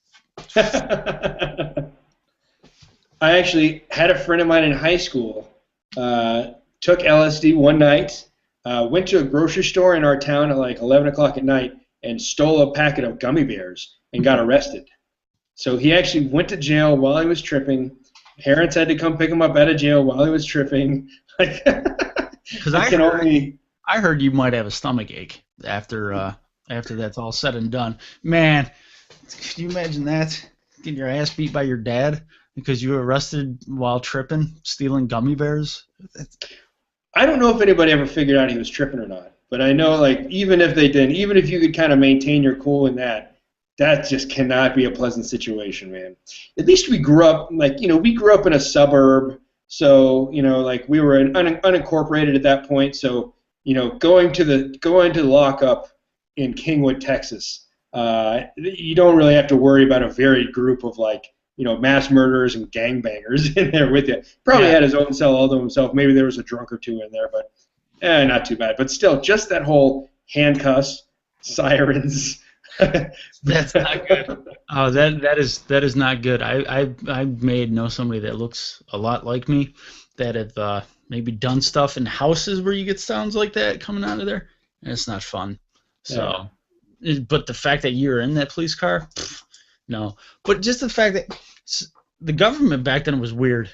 I actually had a friend of mine in high school, took LSD one night, went to a grocery store in our town at like 11 o'clock at night and stole a packet of gummy bears and got arrested. So he actually went to jail while he was tripping. Parents had to come pick him up out of jail while he was tripping. Because I heard you might have a stomach ache after that's all said and done. Man, can you imagine that? Getting your ass beat by your dad because you were arrested while tripping, stealing gummy bears? I don't know if anybody ever figured out he was tripping or not. But I know, even if they didn't, even if you could kind of maintain your cool in that just cannot be a pleasant situation, man. At least we grew up, we grew up in a suburb, so, we were unincorporated at that point, so, going to the lockup in Kingwood, Texas, you don't really have to worry about a varied group of, mass murderers and gangbangers in there with you. Probably had his own cell all to himself. Maybe there was a drunk or two in there, but not too bad. But still, just that whole handcuffs, sirens. That's not good. Oh, that is not good. I may know somebody that looks a lot like me that have maybe done stuff in houses where you get sounds like that coming out of there, and it's not fun. So, but the fact that you're in that police car, no. But just the fact that the government back then was weird.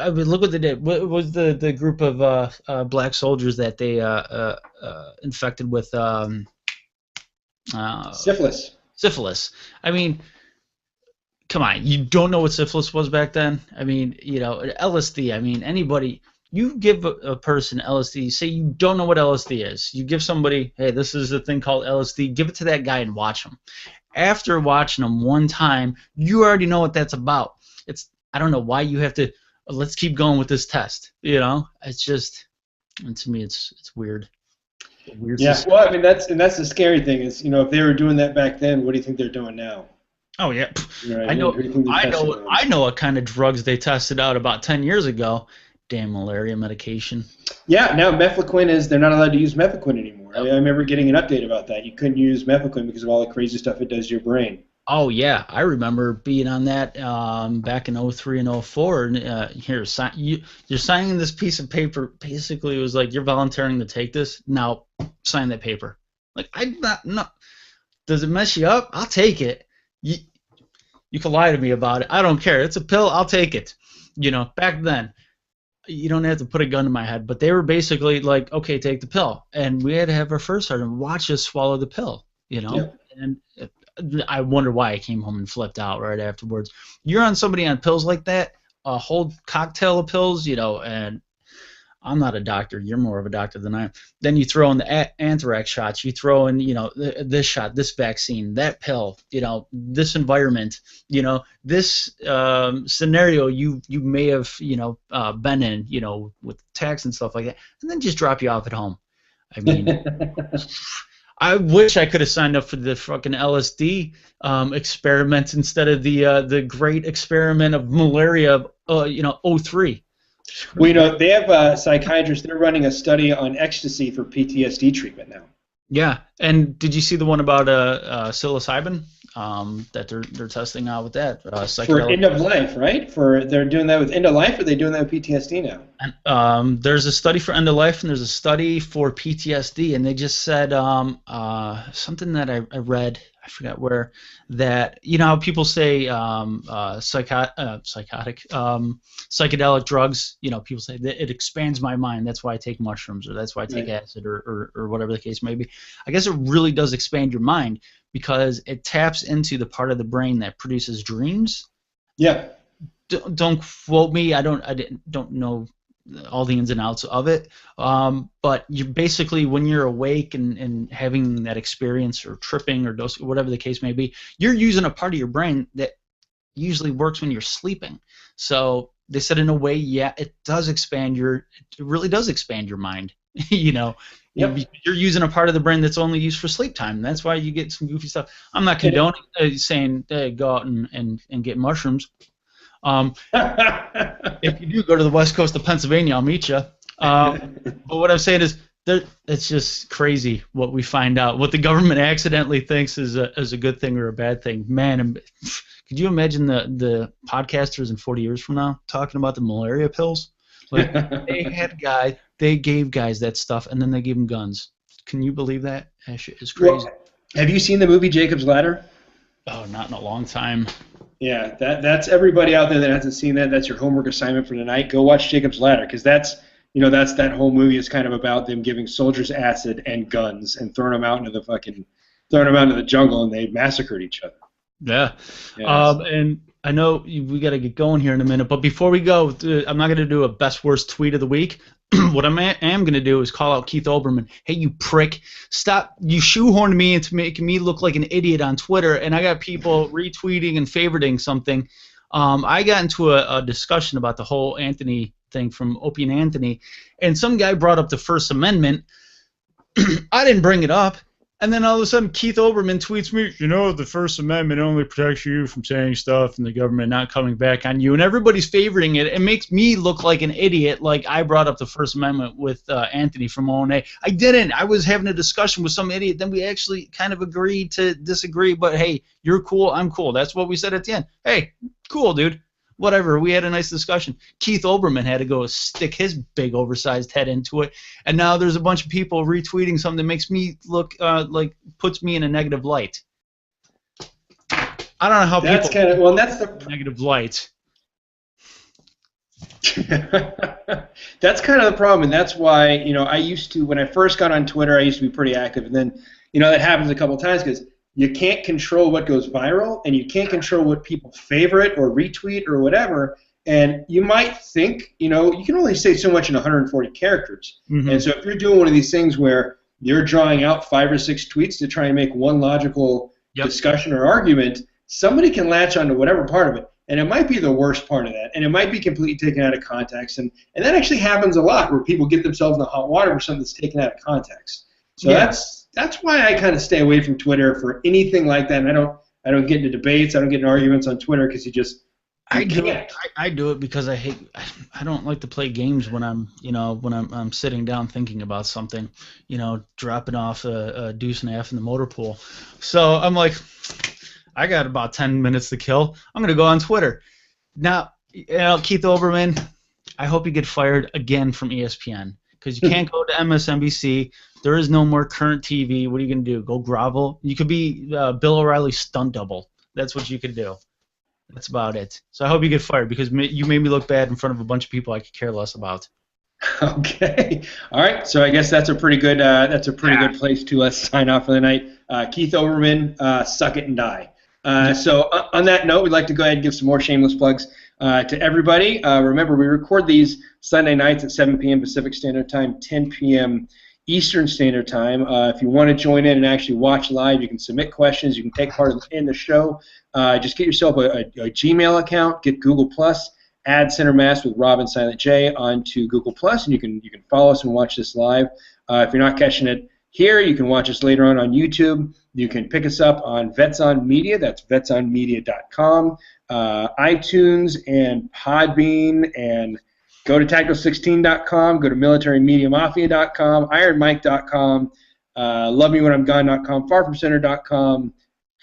I mean, look what they did. What was the group of black soldiers that they infected with Syphilis. syphilis? I mean, come on, you don't know what syphilis was back then? I mean, LSD. I mean, anybody. You give a person LSD, say you don't know what LSD is. You give somebody, hey, this is a thing called LSD. Give it to that guy and watch him. After watching them one time, you already know what that's about. I don't know why you have to. Let's keep going with this test. It's just, and to me, it's weird. Yeah. Well, I mean, that's the scary thing is, if they were doing that back then, what do you think they're doing now? Oh yeah, I know what kind of drugs they tested out about 10 years ago. Damn malaria medication. Yeah, now mefloquine they're not allowed to use mefloquine anymore. I remember getting an update about that. You couldn't use mefloquine because of all the crazy stuff it does to your brain. Oh yeah, I remember being on that back in 03 and 04. And you're signing this piece of paper. Basically, it was like you're volunteering to take this. Now sign that paper. Like no. Does it mess you up? I'll take it. You can lie to me about it. I don't care. It's a pill. I'll take it. Back then. You don't have to put a gun to my head, but they were basically like, okay, take the pill. And we had to have our first sergeant watch us swallow the pill, Yep. And I wonder why I came home and flipped out right afterwards. You're on somebody on pills like that, a whole cocktail of pills, and I'm not a doctor. You're more of a doctor than I am. Then you throw in the anthrax shots. You throw in, this shot, this vaccine, that pill, this environment, this scenario you may have, been in, with tax and stuff like that, and then just drop you off at home. I mean, I wish I could have signed up for the fucking LSD experiment instead of the great experiment of malaria of 03. Well, they have psychiatrists. They're running a study on ecstasy for PTSD treatment now. Yeah, and did you see the one about psilocybin that they're testing out with that? For end of life, right? They're doing that with end of life, or are they doing that with PTSD now? And, there's a study for end of life, and there's a study for PTSD, and they just said something that I read. I forgot where, that how people say psychedelic drugs, people say that it expands my mind, that's why I take mushrooms, or that's why I take acid, or whatever the case may be. I guess it really does expand your mind because it taps into the part of the brain that produces dreams. Yeah. Don't quote me, I don't know all the ins and outs of it, but you basically, when you're awake and having that experience, or tripping, or whatever the case may be, you're using a part of your brain that usually works when you're sleeping. So they said, in a way, yeah, it really does expand your mind. Yep. You're using a part of the brain that's only used for sleep time. That's why you get some goofy stuff. I'm not condoning saying, hey, go out and get mushrooms. If you do go to the west coast of Pennsylvania, I'll meet you. But what I'm saying is, it's just crazy what we find out. What the government accidentally thinks is a good thing or a bad thing. Man, could you imagine the podcasters in 40 years from now talking about the malaria pills? Like, they gave guys that stuff, and then they gave them guns. Can you believe that? That shit is crazy. Well, have you seen the movie Jacob's Ladder? Oh, not in a long time. Yeah, that's everybody out there that hasn't seen that. That's your homework assignment for tonight. Go watch Jacob's Ladder, because that's that whole movie is kind of about them giving soldiers acid and guns and throwing them out into the jungle, and they massacred each other. Yeah. And I know we got to get going here in a minute, but before we go, I'm not going to do a best worst tweet of the week. What I am going to do is call out Keith Olbermann. Hey, you prick. Stop. You shoehorned me into making me look like an idiot on Twitter, and I got people retweeting and favoriting something. I got into a discussion about the whole Anthony thing from Opie and Anthony, and some guy brought up the First Amendment. I didn't bring it up. And then all of a sudden, Keith Olbermann tweets me, the First Amendment only protects you from saying stuff and the government not coming back on you. And everybody's favoring it. It makes me look like an idiot, like I brought up the First Amendment with Anthony from ONA. I didn't. I was having a discussion with some idiot. Then we actually kind of agreed to disagree. But, hey, you're cool, I'm cool. That's what we said at the end. Hey, cool, dude. Whatever, we had a nice discussion. Keith Olbermann had to go stick his big oversized head into it, and now there's a bunch of people retweeting something that makes me look puts me in a negative light. I don't know how that's people that's the negative light. That's kind of the problem, and that's why, I used to, when I first got on Twitter, I used to be pretty active, and then, that happens a couple of times because you can't control what goes viral, and you can't control what people favorite or retweet or whatever, and you might think, you can only say so much in 140 characters, and so if you're doing one of these things where you're drawing out 5 or 6 tweets to try and make one logical discussion or argument, somebody can latch onto whatever part of it. And it might be the worst part of that, and it might be completely taken out of context, and that actually happens a lot where people get themselves in the hot water for something that's taken out of context. So that's why I kind of stay away from Twitter for anything like that. And I don't get into debates, I don't get into arguments on Twitter because I do it because I don't like to play games when I'm sitting down thinking about something, dropping off a deuce and a half in the motor pool. So I'm like, I got about 10 minutes to kill. I'm going to go on Twitter. Now, Keith Olbermann, I hope you get fired again from ESPN because you can't go to MSNBC. There is no more current TV. What are you going to do? Go grovel? You could be Bill O'Reilly's stunt double. That's what you could do. That's about it. So I hope you get fired because you made me look bad in front of a bunch of people I could care less about. Okay. All right. So I guess that's a pretty good good place to sign off for the night. Keith Olbermann, suck it and die. So on that note, we'd like to go ahead and give some more shameless plugs to everybody. Remember, we record these Sunday nights at 7 p.m. Pacific Standard Time, 10 p.m. Eastern Standard Time. If you want to join in and actually watch live, you can submit questions. You can take part in the show. Just get yourself a Gmail account. Get Google+. Add Center Mass with Rob and Silent J onto Google+, and you can follow us and watch this live. If you're not catching it here, you can watch us later on YouTube. You can pick us up on Vets on Media. That's vetsonmedia.com, iTunes, and Podbean, and go to tactical16.com, go to militarymediamafia.com, ironmike.com, lovemewhenimgone.com, farfromcenter.com.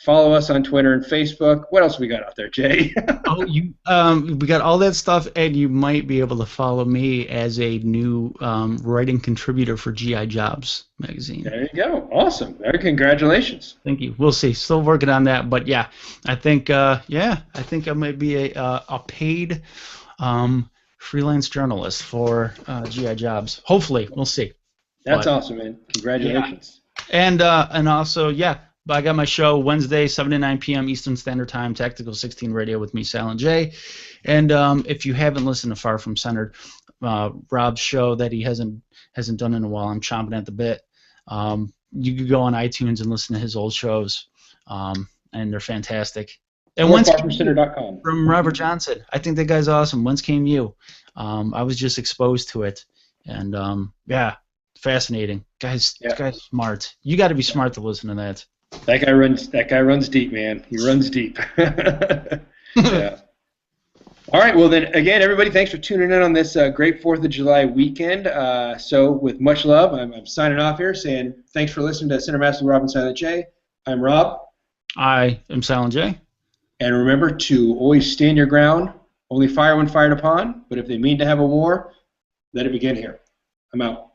Follow us on Twitter and Facebook. What else we got out there, Jay? We got all that stuff, and you might be able to follow me as a new writing contributor for G.I. Jobs magazine. There you go. Awesome. Very congratulations. Thank you. We'll see. Still working on that, but yeah, I think I might be a paid freelance journalist for G.I. Jobs. Hopefully, we'll see. That's awesome, man. Congratulations. Yeah. And also, I got my show Wednesday, 7 to 9 p.m. Eastern Standard Time, Tactical 16 Radio with me, Silent J. And if you haven't listened to Far From Centered, Rob's show that he hasn't done in a while, I'm chomping at the bit. You could go on iTunes and listen to his old shows, and they're fantastic. And FarFromCenter.com. From Robert Johnson. I think that guy's awesome. Whence Came You? I was just exposed to it, and fascinating. Guy's smart. You got to be smart to listen to that. That guy runs deep, man. He runs deep. Yeah. All right. Well, then again, everybody, thanks for tuning in on this great 4th of July weekend. So, with much love, I'm signing off here, saying thanks for listening to Center Master Rob and Silent J. I'm Rob. I am Silent J. And remember to always stand your ground. Only fire when fired upon. But if they mean to have a war, let it begin here. I'm out.